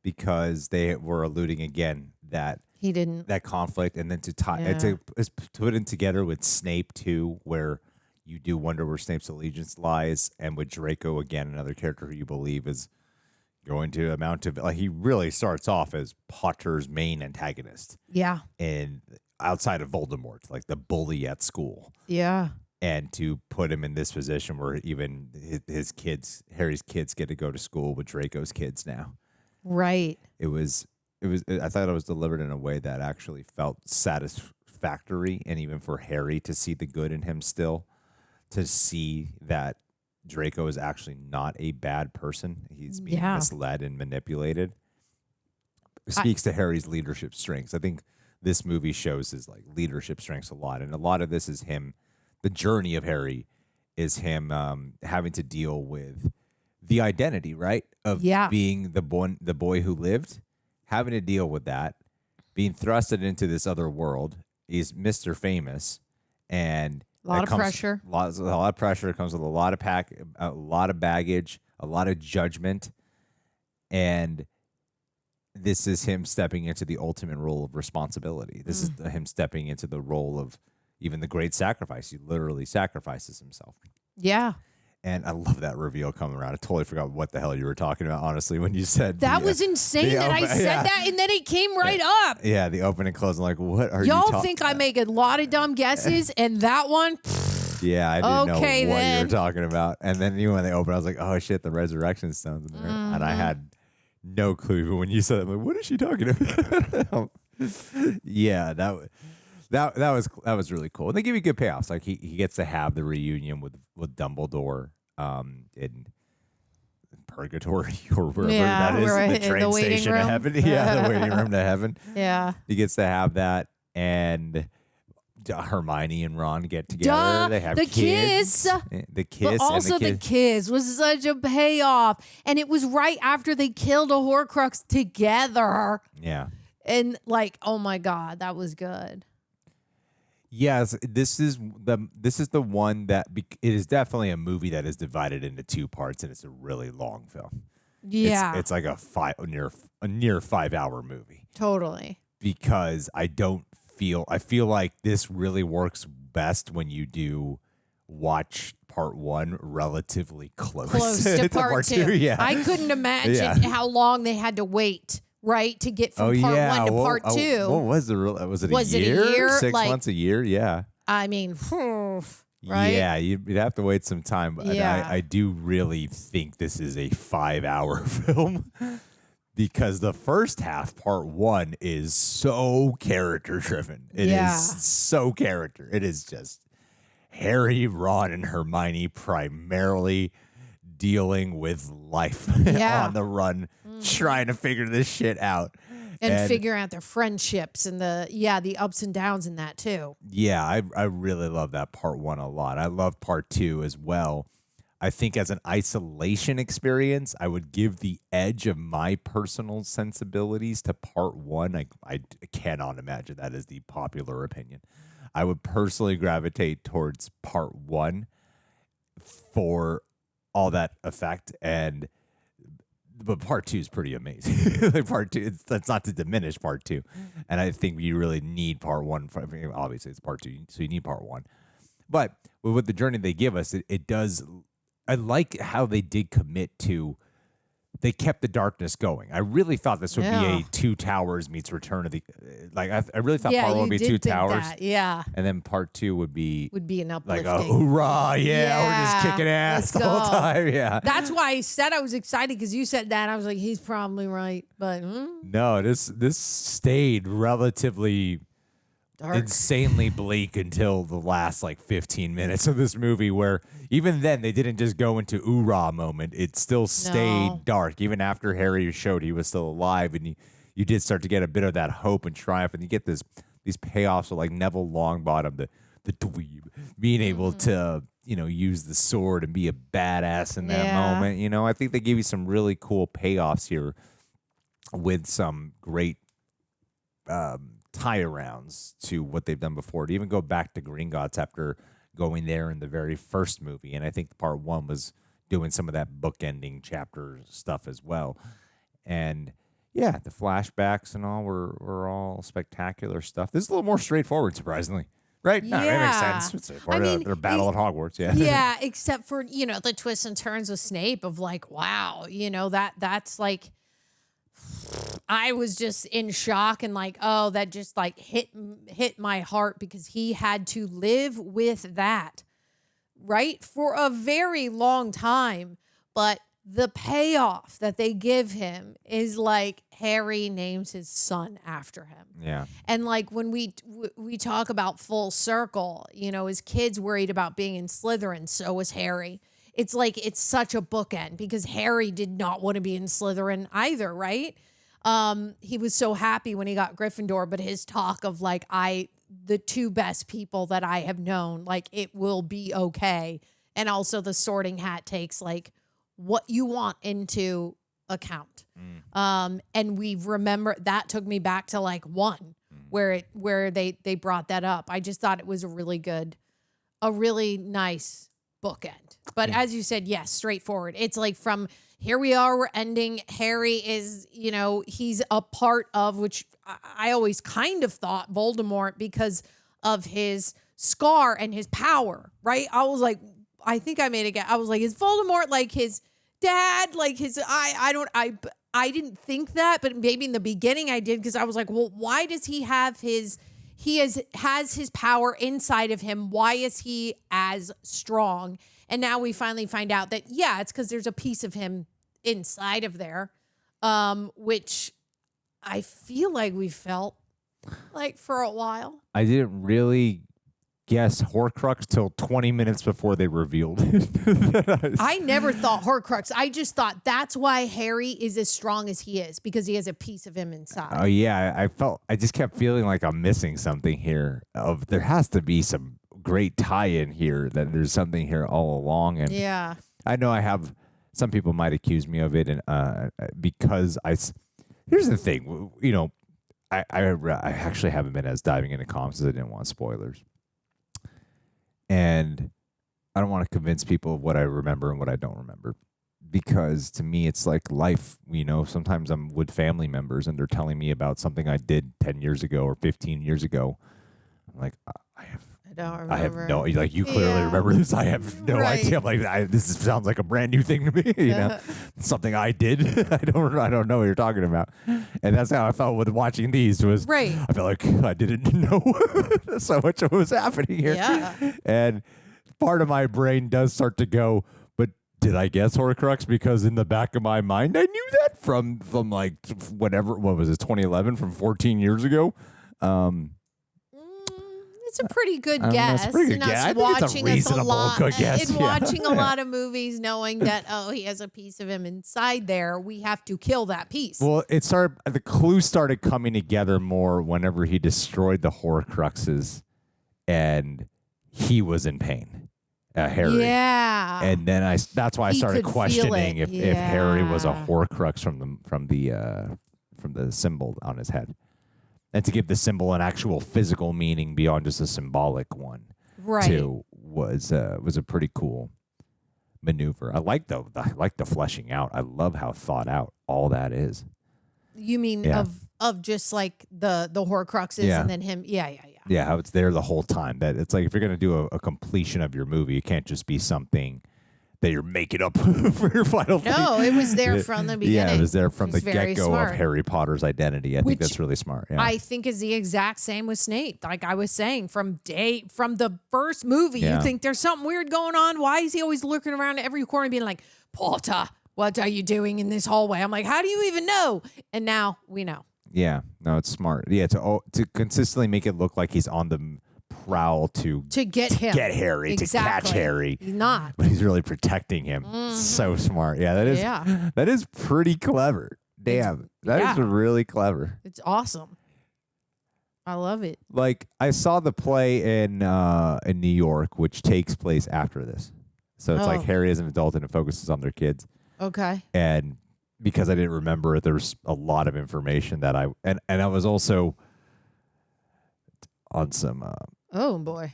Because they were alluding again that he didn't, that conflict, and then to put it together with Snape too, where you do wonder where Snape's allegiance lies, and with Draco again, another character who you believe is going to amount to he really starts off as Potter's main antagonist. Yeah, and outside of Voldemort, the bully at school. Yeah, and to put him in this position where even his kids, Harry's kids, get to go to school with Draco's kids now. Right. It was. I thought it was delivered in a way that actually felt satisfactory, and even for Harry to see the good in him still, to see that Draco is actually not a bad person. He's being misled and manipulated. Speaks to Harry's leadership strengths. I think this movie shows his leadership strengths a lot, and a lot of this is him. The journey of Harry is him having to deal with the identity, right, of being the boy who lived, having to deal with that, being thrusted into this other world. He's Mr. Famous, and a lot of pressure. A lot of pressure. It comes with a lot of baggage, a lot of judgment, and this is him stepping into the ultimate role of responsibility. This is him stepping into the role of even the great sacrifice. He literally sacrifices himself. Yeah. And I love that reveal coming around. I totally forgot what the hell you were talking about, honestly, when you said that was insane that I said that, and then it came right up. Yeah, the open and close. I'm like, what are y'all you talking think I make a lot of dumb guesses, and that one? Yeah, I didn't know what you were talking about. And then when they opened, I was like, oh shit, the resurrection stone's in there. And I had no clue. But when you said it, I'm like, what is she talking about? Yeah, that was really cool. And they give you good payoffs. He gets to have the reunion with Dumbledore in purgatory or wherever that is, the train station to heaven. Yeah, the waiting room to heaven. Yeah, he gets to have that, and Hermione and Ron get together. They have the kids. The kiss, but also the kiss was such a payoff, and it was right after they killed a Horcrux together. Yeah, and oh my god, that was good. Yes, this is the one that it is definitely a movie that is divided into two parts, and it's a really long film. Yeah. It's like a near 5 hour movie. Totally. Because I feel like this really works best when you do watch part one relatively close To part two. Yeah. I couldn't imagine how long they had to wait, right, to get from part one to part two. What was the real? Was it a year? 6 months, a year? Yeah. I mean, right? Yeah, you'd have to wait some time. But I do really think this is a 5 hour film because the first half, part one, is so character driven. It is so character. It is just Harry, Ron, and Hermione primarily dealing with life on the run, trying to figure this shit out. And figuring out their friendships and the ups and downs in that too. Yeah, I really love that part one a lot. I love part two as well. I think as an isolation experience, I would give the edge of my personal sensibilities to part one. I cannot imagine that is the popular opinion. I would personally gravitate towards part one for all that effect, but part two is pretty amazing. Like part two, that's not to diminish part two, and I think you really need part one. Obviously, it's part two, so you need part one. But with the journey they give us, it does. I like how they did commit to. They kept the darkness going. I really thought this would be a Two Towers meets Return of the. Like I really thought part one would be Two Towers. Yeah. And then part two would be an uplifting. Like a hoorah! Yeah, we're just kicking ass the whole time. Yeah. That's why I said I was excited because you said that. I was like, he's probably right, but no, this stayed relatively dark. Insanely bleak until the last 15 minutes of this movie, where even then they didn't just go into oorah moment. It still stayed dark. Even after Harry showed he was still alive, and you did start to get a bit of that hope and triumph, and you get these payoffs of Neville Longbottom, the dweeb, being able to use the sword and be a badass in that moment. I think they gave you some really cool payoffs here with some great tie-arounds to what they've done before, to even go back to Gringotts after going there in the very first movie. And I think part one was doing some of that bookending chapter stuff as well. And yeah, the flashbacks and all were all spectacular stuff. This is a little more straightforward, surprisingly. Right? No, that makes sense. It's part of their Battle at Hogwarts, yeah. Yeah, except for, the twists and turns with Snape of wow, that's I was just in shock and that just hit my heart because he had to live with that, right? For a very long time. But the payoff that they give him is Harry names his son after him. Yeah. And when we talk about full circle, his kid's worried about being in Slytherin, so was Harry. It's it's such a bookend because Harry did not want to be in Slytherin either, right? He was so happy when he got Gryffindor, but his talk of the two best people that I have known, it will be okay. And also the Sorting Hat takes what you want into account. And we remember that took me back to one where they brought that up. I just thought it was a really nice bookend. But as you said, yes, straightforward. It's from here we are, we're ending. Harry is, he's a part of, which I always kind of thought Voldemort because of his scar and his power, right? I was I think I made a guess. I was is Voldemort his dad? I didn't think that, but maybe in the beginning I did because I was well, why does he have has his power inside of him? Why is he as strong? And now we finally find out that, it's because there's a piece of him inside of there, which I feel we felt for a while. I didn't really guess Horcrux till 20 minutes before they revealed it. I never thought Horcrux. I just thought that's why Harry is as strong as he is, because he has a piece of him inside. Oh yeah, I just kept feeling I'm missing something here. There has to be some great tie-in here, that there's something here all along. And yeah, I know some people might accuse me of it, and because here's the thing, I actually haven't been as diving into comics as I didn't want spoilers. And I don't want to convince people of what I remember and what I don't remember, because to me, it's like life. You know, sometimes I'm with family members and they're telling me about something I did 10 years ago or 15 years ago. I'm like, I don't remember. I have no, like, you clearly remember this. I have no idea. I'm like, this sounds like a brand new thing to me. You know, something I did. I don't know what you're talking about. And that's how I felt with watching these. Was right. I felt like I didn't know so much of what was happening here. Yeah. And part of my brain does start to go, but did I guess Horcrux? Because in the back of my mind, I knew that from like whatever. What was it? 2011, from 14 years ago. It's a pretty good guess. It's a pretty good guess. I think it's a reasonable good guess. And watching a lot of movies, knowing that, he has a piece of him inside there, we have to kill that piece. Well, the clues started coming together more whenever he destroyed the Horcruxes and he was in pain, Harry. Yeah. And then that's why I started questioning if Harry was a Horcrux from the symbol on his head. And to give the symbol an actual physical meaning beyond just a symbolic one, too, was a pretty cool maneuver. I like the fleshing out. I love how thought out all that is. You mean of just like the Horcruxes and then him? Yeah. Yeah, how it's there the whole time. That it's like if you're gonna do a completion of your movie, it can't just be something that you're making up for your final thing. No, it was there from the beginning. Yeah, it was there from the get-go smart. of Harry Potter's identity. I think that's really smart. Yeah. I think is the exact same with Snape. Like I was saying, from the first movie, you think there's something weird going on. Why is he always looking around at every corner being like, Potter, what are you doing in this hallway? I'm like, how do you even know? And now we know. Yeah, no, it's smart. Yeah, to consistently make it look like he's on the prowl to get him, get Harry, to catch Harry. He's not, but he's really protecting him. So smart. Yeah, that is pretty clever. Damn, that is really clever. It's awesome. I love it. Like I saw the play in New York, which takes place after this. So it's like Harry is an adult and it focuses on their kids. Okay. And because I didn't remember, there's a lot of information that I was also on some oh boy,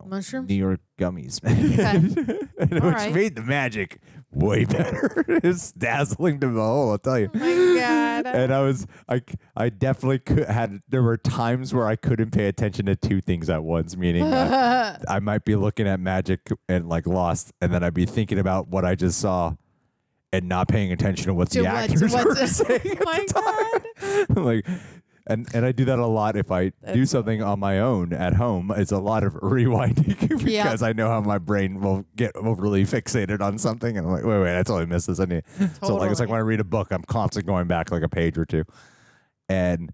mushrooms, New York gummies, okay. which made the magic way better. It's dazzling to behold, I'll tell you. Oh my God. And I definitely there were times where I couldn't pay attention to two things at once, meaning I might be looking at magic and like lost, and then I'd be thinking about what I just saw and not paying attention to what the actors were saying. Oh my God. Like, and I do that a lot if I do something on my own at home. It's a lot of rewinding because I know how my brain will get overly fixated on something, and I'm like, wait, I totally missed this. Totally. So like it's like when I read a book, I'm constantly going back like a page or two, and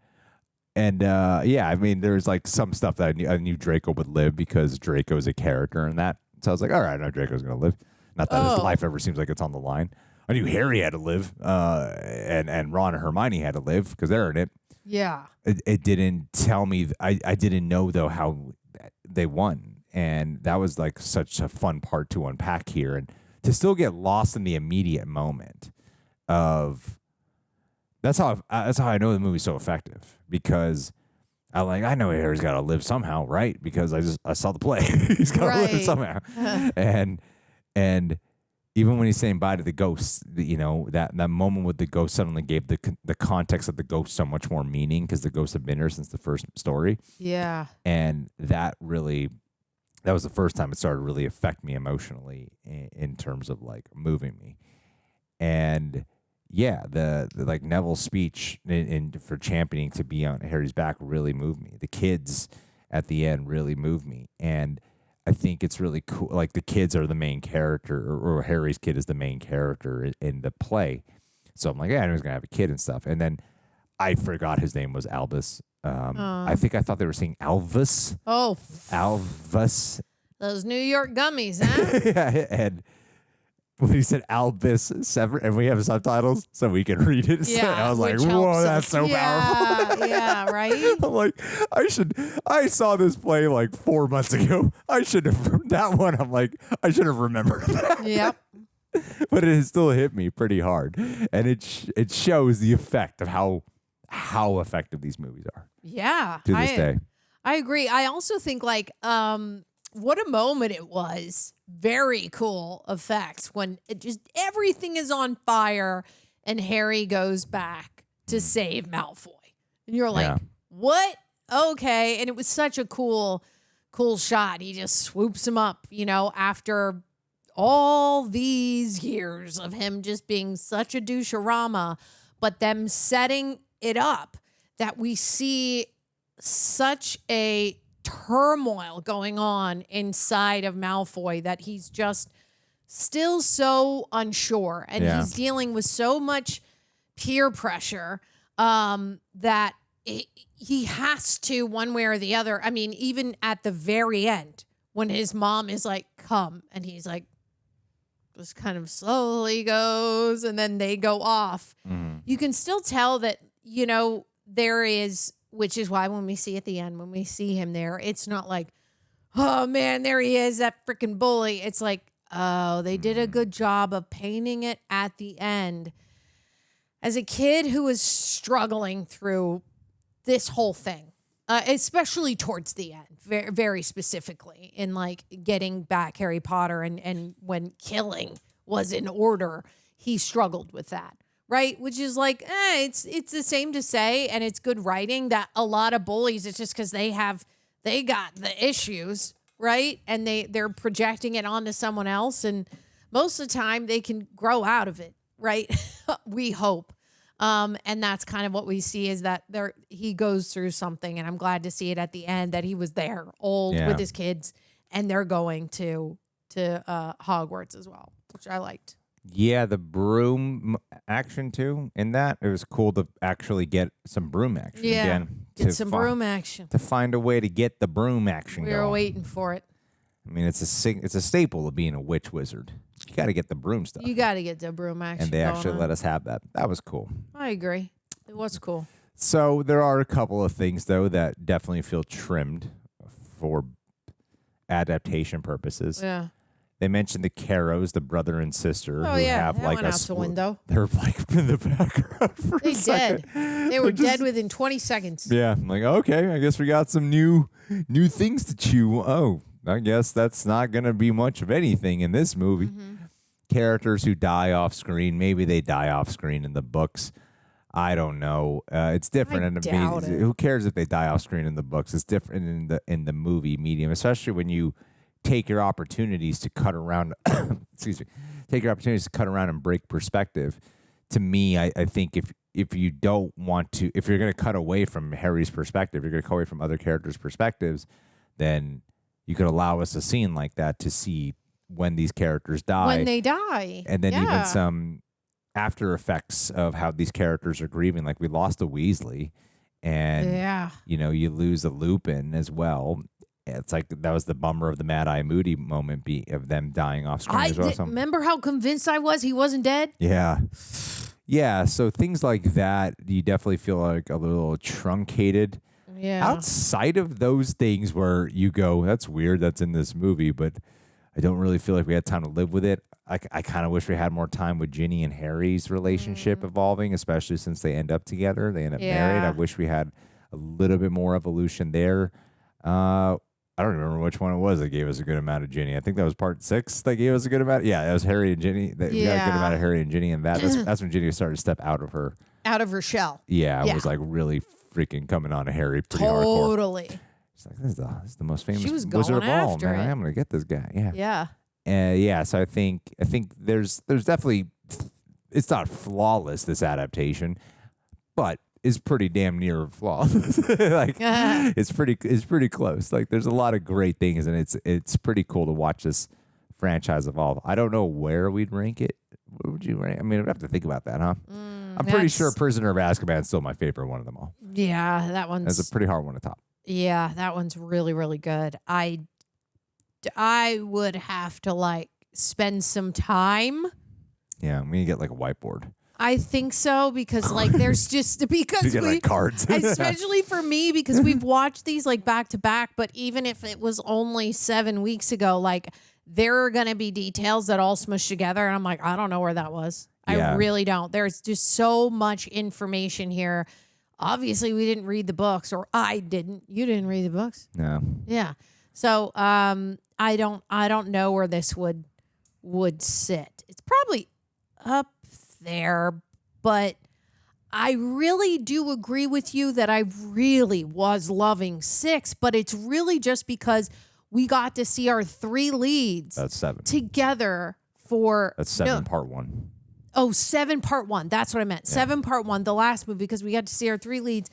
I mean, there's like some stuff that I knew Draco would live because Draco's a character in that. So I was like, all right, I know Draco's gonna live. Not that his life ever seems like it's on the line. I knew Harry had to live, and Ron and Hermione had to live because they're in it. Yeah. It didn't tell me. I didn't know though how they won, and that was like such a fun part to unpack here, and to still get lost in the immediate moment of. That's how I know the movie's so effective, because I know Harry's got to live somehow, right? Because I saw the play. He's got to live somehow, and even when he's saying bye to the ghosts, that moment with the ghost suddenly gave the context of the ghost so much more meaning, because the ghosts have been here since the first story. Yeah. And that was the first time it started to really affect me emotionally in terms of like moving me. And yeah, the like Neville's speech for championing to be on Harry's back really moved me. The kids at the end really moved me. And I think it's really cool. Like the kids are the main character, or Harry's kid is the main character in the play. So I'm like, yeah, I know he's gonna have a kid and stuff. And then I forgot his name was Albus. I thought they were saying Alvus. Oh, Alvus. Those New York gummies, huh? Yeah, and when he said Albus Sever, and we have subtitles so we can read it. Yeah, So I was like, whoa, that's so powerful. Yeah, right? I'm like, I saw this play like 4 months ago. I should have, that one, I'm like, I should have remembered that. Yep. But it still hit me pretty hard. And it shows the effect of how effective these movies are. Yeah. To this day. I agree. I also think like, what a moment it was. Very cool effects when it just everything is on fire and Harry goes back to save Malfoy. And you're like, what? Okay. And it was such a cool shot. He just swoops him up, after all these years of him just being such a doucherama, but them setting it up that we see such a turmoil going on inside of Malfoy that he's just still so unsure and he's dealing with so much peer pressure that he has to, one way or the other. I mean, even at the very end when his mom is like, come, and he's like, just kind of slowly goes, and then they go off. You can still tell that, there is, which is why when we see at the end, when we see him there, it's not like, oh man, there he is, that freaking bully. It's like, oh, they did a good job of painting it at the end as a kid who was struggling through this whole thing, especially towards the end, very, very specifically in like getting back Harry Potter and when killing was in order, he struggled with that. Right. Which is like, it's the same to say. And it's good writing that a lot of bullies, it's just because they got the issues. Right. And they're projecting it onto someone else. And most of the time they can grow out of it. Right. We hope. And that's kind of what we see is that he goes through something. And I'm glad to see it at the end that he was there old with his kids and they're going to Hogwarts as well, which I liked. Yeah, the broom action too. In that, it was cool to actually get some broom action again. Get some broom action. To find a way to get the broom action We going. were waiting for it. I mean, it's a staple of being a witch wizard. You got to get the broom stuff. You got to get the broom action. And they actually let us have that. That was cool. I agree. It was cool. So there are a couple of things, though, that definitely feel trimmed for adaptation purposes. Yeah. They mentioned the Caros, the brother and sister, Oh who yeah, have that like went out the window. They're like in the background for They a second. dead. They were dead within 20 seconds. Yeah, I'm like, okay, I guess we got some new things to chew. Oh, I guess that's not going to be much of anything in this movie. Mm-hmm. Characters who die off screen, maybe they die off screen in the books. I don't know. It's different in the doubt it. Who cares if they die off screen in the books? It's different in the movie medium, especially when you take your opportunities to cut around. Excuse me. Take your opportunities to cut around and break perspective. To me, I think if you don't want to, if you're going to cut away from Harry's perspective, you're going to cut away from other characters' perspectives, then you could allow us a scene like that to see when these characters die. When they die. And then even some after effects of how these characters are grieving. Like we lost a Weasley and, you lose a Lupin as well. It's like that was the bummer of the Mad Eye Moody moment of them dying off screen as well. Remember how convinced I was he wasn't dead? Yeah. Yeah, so things like that, you definitely feel like a little truncated. Yeah. Outside of those things where you go, that's weird, that's in this movie, but I don't really feel like we had time to live with it. I kind of wish we had more time with Ginny and Harry's relationship evolving, especially since they end up together. They end up married. I wish we had a little bit more evolution there. I don't remember which one it was that gave us a good amount of Ginny. I think that was part 6 that gave us a good amount. Yeah, it was Harry and Ginny. We got a good amount of Harry and Ginny, and that's when Ginny started to step out of her shell. Yeah, it was like really freaking coming on to Harry pretty hardcore. Totally. She's like, this is the most famous She was wizard going of all, after man. it. I'm gonna get this guy. Yeah. Yeah. So I think there's definitely, it's not flawless, this adaptation, but is pretty damn near flawless. Like it's pretty close. Like there's a lot of great things, and it's pretty cool to watch this franchise evolve. I don't know where we'd rank it. What would you rank? I mean, we'd have to think about that, huh? I'm pretty sure Prisoner of Azkaban is still my favorite one of them all. Yeah, that one's... That's a pretty hard one to top. Yeah, that one's really, really good. I would have to spend some time. Yeah, I'm gonna get like a whiteboard. I think so because there's just because you get cards, especially for me because we've watched these back to back. But even if it was only 7 weeks ago, there are gonna be details that all smush together, and I'm like, I don't know where that was. I really don't. There's just so much information here. Obviously, we didn't read the books, or I didn't. You didn't read the books? No. Yeah. So I don't know where this would sit. It's probably up there, but I really do agree with you that I really was loving 6, but it's really just because we got to see our 3 leads That's 7 together for That's 7 part 1. Oh, 7 part 1. That's what I meant. 7 part 1, the last movie, because we got to see our 3 leads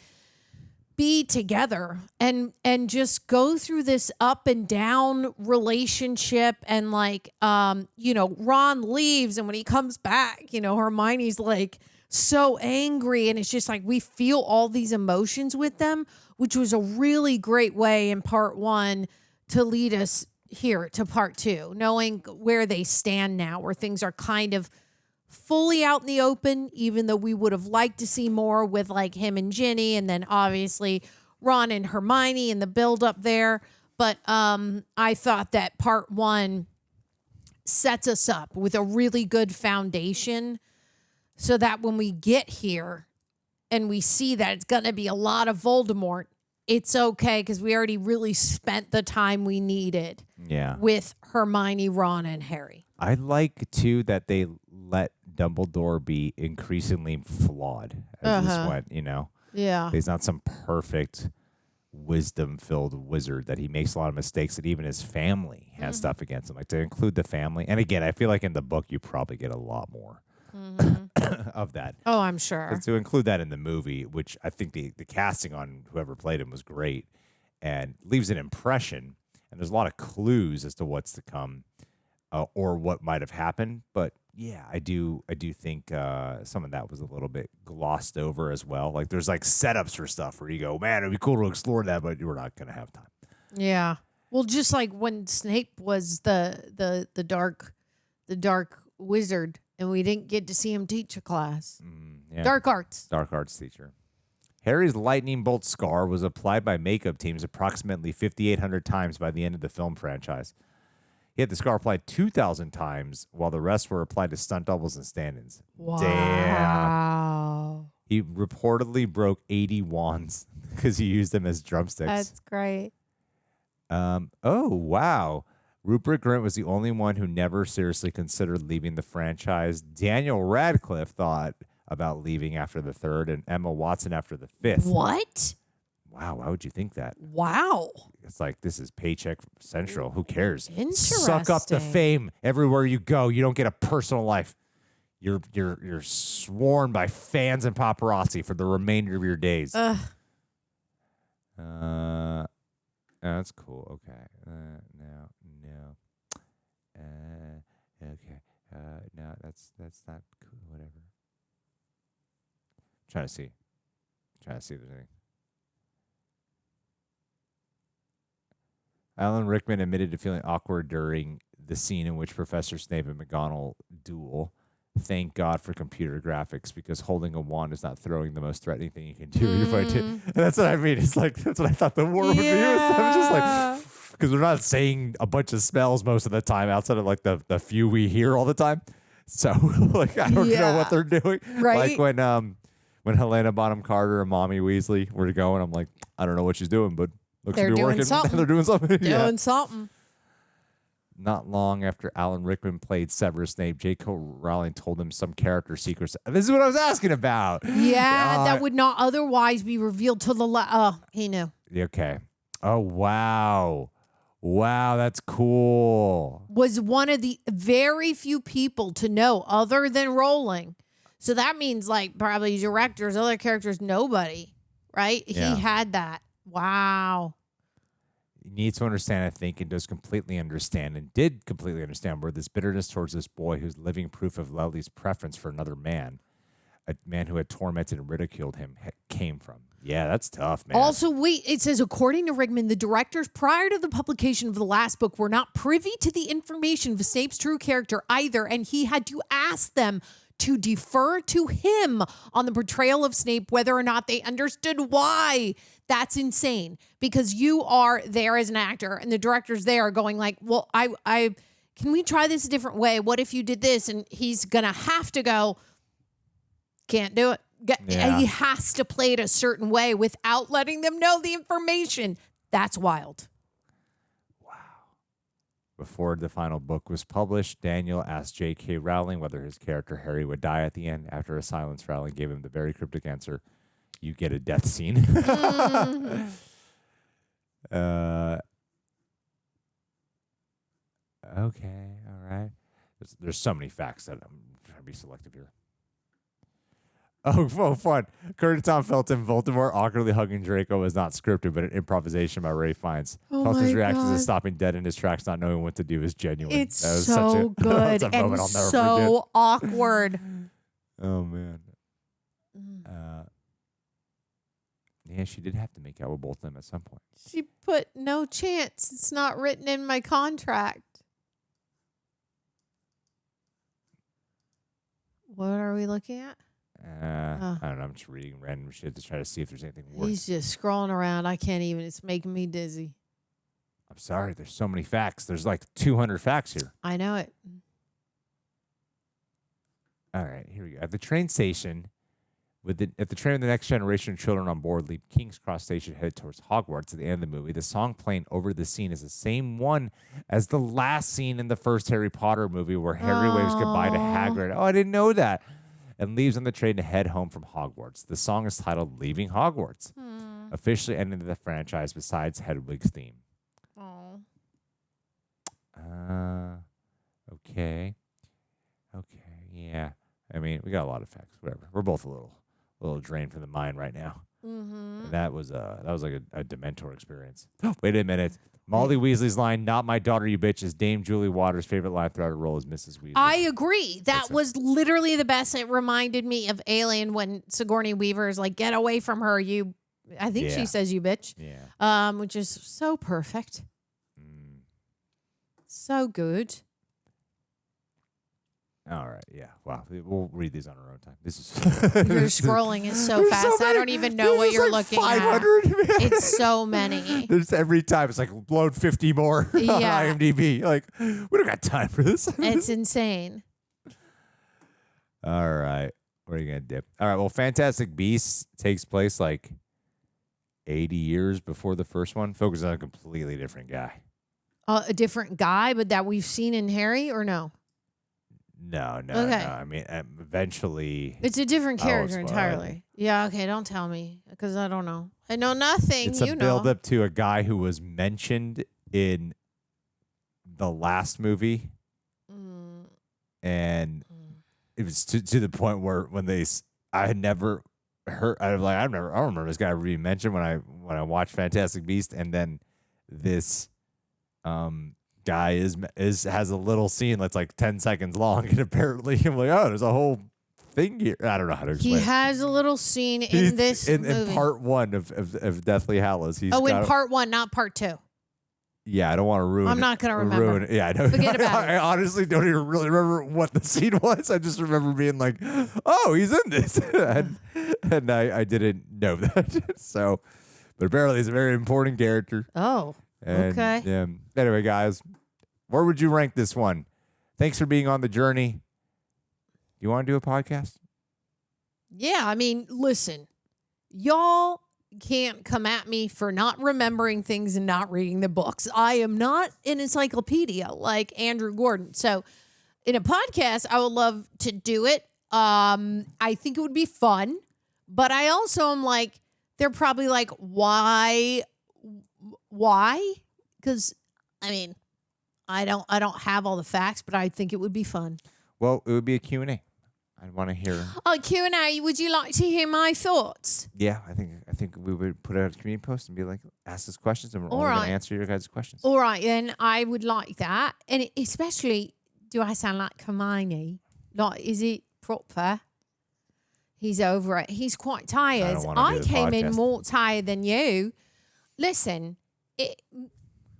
be together and just go through this up and down relationship. And like, Ron leaves, and when he comes back, Hermione's like so angry, and it's just like we feel all these emotions with them, which was a really great way in part 1 to lead us here to part 2, knowing where they stand now, where things are kind of fully out in the open, even though we would have liked to see more with like him and Ginny, and then obviously Ron and Hermione and the build up there. But I thought that part 1 sets us up with a really good foundation so that when we get here and we see that it's going to be a lot of Voldemort, it's okay because we already really spent the time we needed with Hermione, Ron, and Harry. I like, too, that they let Dumbledore be increasingly flawed as this went, Yeah. He's not some perfect, wisdom-filled wizard, that he makes a lot of mistakes, that even his family has stuff against him. Like, to include the family. And again, I feel like in the book, you probably get a lot more of that. Oh, I'm sure. But to include that in the movie, which I think the casting on whoever played him was great and leaves an impression. And there's a lot of clues as to what's to come or what might have happened. But yeah, I do think some of that was a little bit glossed over as well. Like there's like setups for stuff where you go, man, it'd be cool to explore that, but we're not going to have time. Yeah. Well, just like when Snape was the dark wizard, and we didn't get to see him teach a class. Yeah. Dark arts teacher. Harry's lightning bolt scar was applied by makeup teams approximately 5,800 times by the end of the film franchise. He had the scar applied 2,000 times, while the rest were applied to stunt doubles and stand-ins. Wow. Damn. He reportedly broke 80 wands because he used them as drumsticks. That's great. Oh, wow. Rupert Grint was the only one who never seriously considered leaving the franchise. Daniel Radcliffe thought about leaving after the 3rd, and Emma Watson after the 5th. What? Wow, why would you think that? Wow. It's like, this is paycheck central. Who cares? Interesting. Suck up the fame everywhere you go. You don't get a personal life. You're sworn by fans and paparazzi for the remainder of your days. That's cool. Okay. No. Okay. No, that's not cool. Whatever. Trying to see if there's anything. Alan Rickman admitted to feeling awkward during the scene in which Professor Snape and McGonagall duel. Thank God for computer graphics, because holding a wand is not throwing the most threatening thing you can do in your fight. And that's what I mean. It's like, that's what I thought the war would be. I'm just like, because we're not saying a bunch of spells most of the time outside of like the few we hear all the time. So like, I don't know what they're doing. Right. Like when Helena Bonham Carter and Mommy Weasley were going, I'm like, I don't know what she's doing, but looks to be working. Something. They're doing something. Doing something. Not long after Alan Rickman played Severus Snape, J.K. Rowling told him some character secrets. This is what I was asking about. Yeah, that would not otherwise be revealed till the he knew. Okay. Oh, wow. Wow, that's cool. Was one of the very few people to know other than Rowling. So that means like probably directors, other characters, nobody, right? Yeah. He had that. Wow. He needs to understand, I think, and does completely understand, and did completely understand where this bitterness towards this boy who's living proof of Lely's preference for another man, a man who had tormented and ridiculed him, came from. Yeah, that's tough, man. Also, wait, it says, according to Rickman, the directors prior to the publication of the last book were not privy to the information of Snape's true character either, and he had to ask them to defer to him on the portrayal of Snape, whether or not they understood why. That's insane, because you are there as an actor and the director's there going like, well, I can we try this a different way? What if you did this? And he's going to have to go, can't do it. He has to play it a certain way without letting them know the information. That's wild. Before the final book was published, Daniel asked J.K. Rowling whether his character Harry would die at the end. After a silence, Rowling gave him the very cryptic answer, "You get a death scene." Okay, all right. There's so many facts that I'm trying to be selective here. Oh, fun. Curtis Tom Felton, Voldemort awkwardly hugging Draco was not scripted, but an improvisation by Ray Fiennes. Oh Felton's my reaction to God. stopping dead in his tracks, not knowing what to do, is genuine. It's That was so good that was a moment and I'll never so forget. awkward. Oh, man. Yeah, she did have to make out with both of them at some point. She put no chance. It's not written in my contract. What are we looking at? I don't know. I'm just reading random shit to try to see if there's anything worth. He's just scrolling around. I can't even. It's making me dizzy. I'm sorry. There's so many facts. There's like 200 facts here. I know it. All right, here we go. At the train station, at the train with the next generation of children on board leave King's Cross Station headed towards Hogwarts at the end of the movie. The song playing over the scene is the same one as the last scene in the first Harry Potter movie where Harry waves goodbye to Hagrid. Oh, I didn't know that. And leaves on the train to head home from Hogwarts. The song is titled Leaving Hogwarts, officially ending the franchise besides Hedwig's theme. Oh. Okay. Yeah. I mean, we got a lot of facts. Whatever. We're both a little drained from the mind right now. Mm-hmm. That was like a Dementor experience. Wait a minute. Molly Weasley's line, "Not my daughter, you bitch," is Dame Julie Waters' favorite line throughout her role as Mrs. Weasley. I agree. That was literally the best. It reminded me of Alien when Sigourney Weaver is like, "Get away from her, you." I think she says, "You bitch." Yeah. Which is so perfect. So good. All right. Yeah. Wow. We'll read these on our own time. This is Your scrolling is so There's fast. so I many. don't even know what There's you're like looking 500, at. man. It's so many. There's every time it's like load 50 more on Yeah. IMDb. Like, we don't got time for this. It's insane. All right. Where are you going to dip? All right. Well, Fantastic Beasts takes place like 80 years before the first one. Focuses on a completely different guy. A different guy, but that we've seen in Harry, or no? No. Okay. I mean, eventually. It's a different I won't character spoil it. entirely. Yeah, okay, don't tell me, because I don't know. I know nothing, It's you a know. build up to a guy who was mentioned in the last movie. And it was to the point where when I had never heard, I don't remember this guy being mentioned when I watched Fantastic Beasts, and then this guy has a little scene that's like 10 seconds long, and apparently I'm like, oh, there's a whole thing here. I don't know how to explain. He has a little scene in this movie. In part one of Deathly Hallows. in part one, not part two. Yeah, I don't want to ruin. I'm not gonna remember. Yeah, I don't. Forget about it. I honestly don't even really remember what the scene was. I just remember being like, "Oh, he's in this," and I didn't know that. So, but apparently he's a very important character. Oh, And, okay. Anyway, guys, where would you rank this one? Thanks for being on the journey. You want to do a podcast? Yeah, I mean, listen, y'all can't come at me for not remembering things and not reading the books. I am not an encyclopedia like Andrew Gordon. So in a podcast, I would love to do it. I think it would be fun, but I also am like, they're probably like, why? Because I mean, I don't have all the facts, but I think it would be fun. Well, it would be a Q&A. I'd want to hear. Oh, Q&A, would you like to hear my thoughts? Yeah, I think we would put out a community post and be like, ask us questions, and we're All only going right. to answer your guys' questions. All right, then I would like that. And especially, do I sound like Hermione? Like, is it proper? He's over it. He's quite tired. don't wanna do the came in podcast. more tired than you. Listen,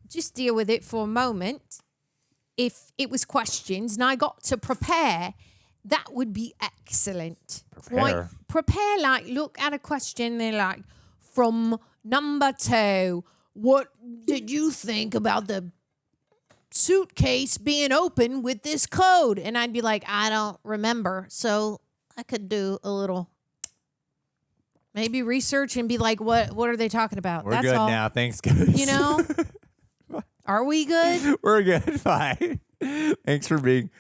just deal with it for a moment. If it was questions and I got to prepare, that would be excellent. Prepare? Like, look at a question. They're like, from number 2, what did you think about the suitcase being open with this code? And I'd be like, I don't remember. So I could do a little, maybe research and be like, what are they talking about? We're good all. now. Thanks, guys. You know? Are we good? We're good. Bye. Thanks for being.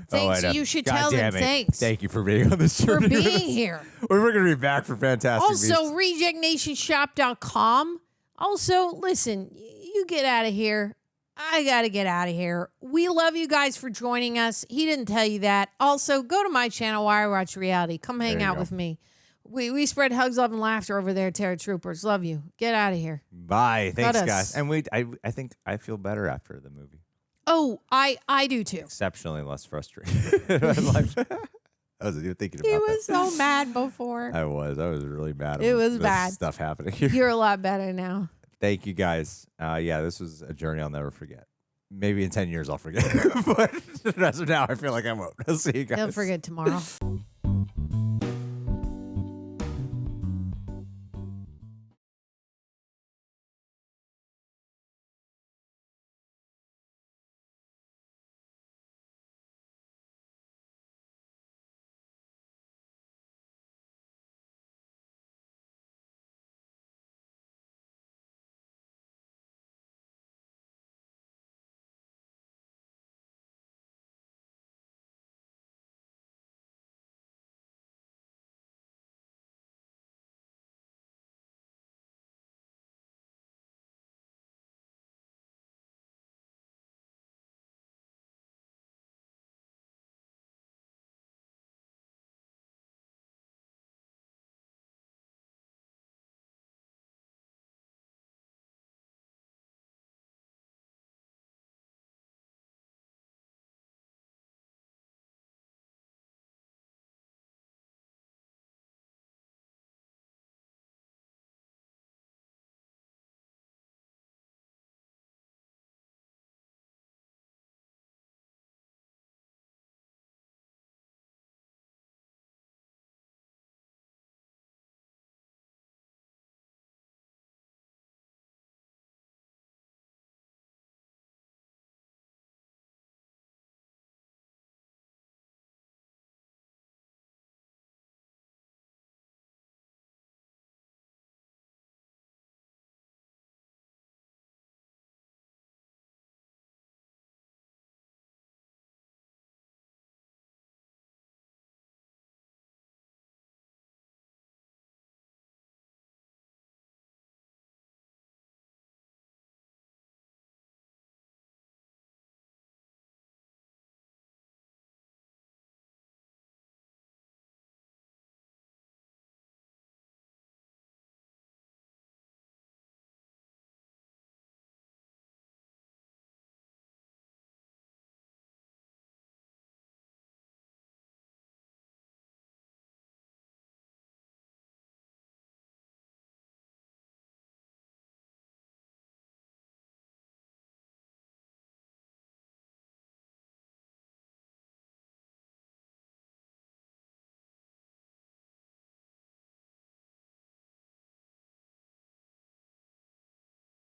Thanks. You should tell them thanks. Thank you for being on this For journey. being here. We're going to be back for Fantastic Beasts. Also, rejectnationshop.com. Also, listen, you get out of here. I got to get out of here. We love you guys for joining us. He didn't tell you that. Also, go to my channel, Why I Watch Reality. Come hang out with me. We spread hugs, love, and laughter over there, Terror Troopers. Love you. Get out of here. Bye. Thanks, guys. And I think I feel better after the movie. Oh, I do too. Exceptionally less frustrated. I wasn't even thinking about He was so mad before. I was really mad. It was bad. Stuff happening here. You're a lot better now. Thank you, guys. Yeah, this was a journey I'll never forget. Maybe in 10 years I'll forget. But as of now, I feel like I won't. I'll see you guys. Don't forget tomorrow.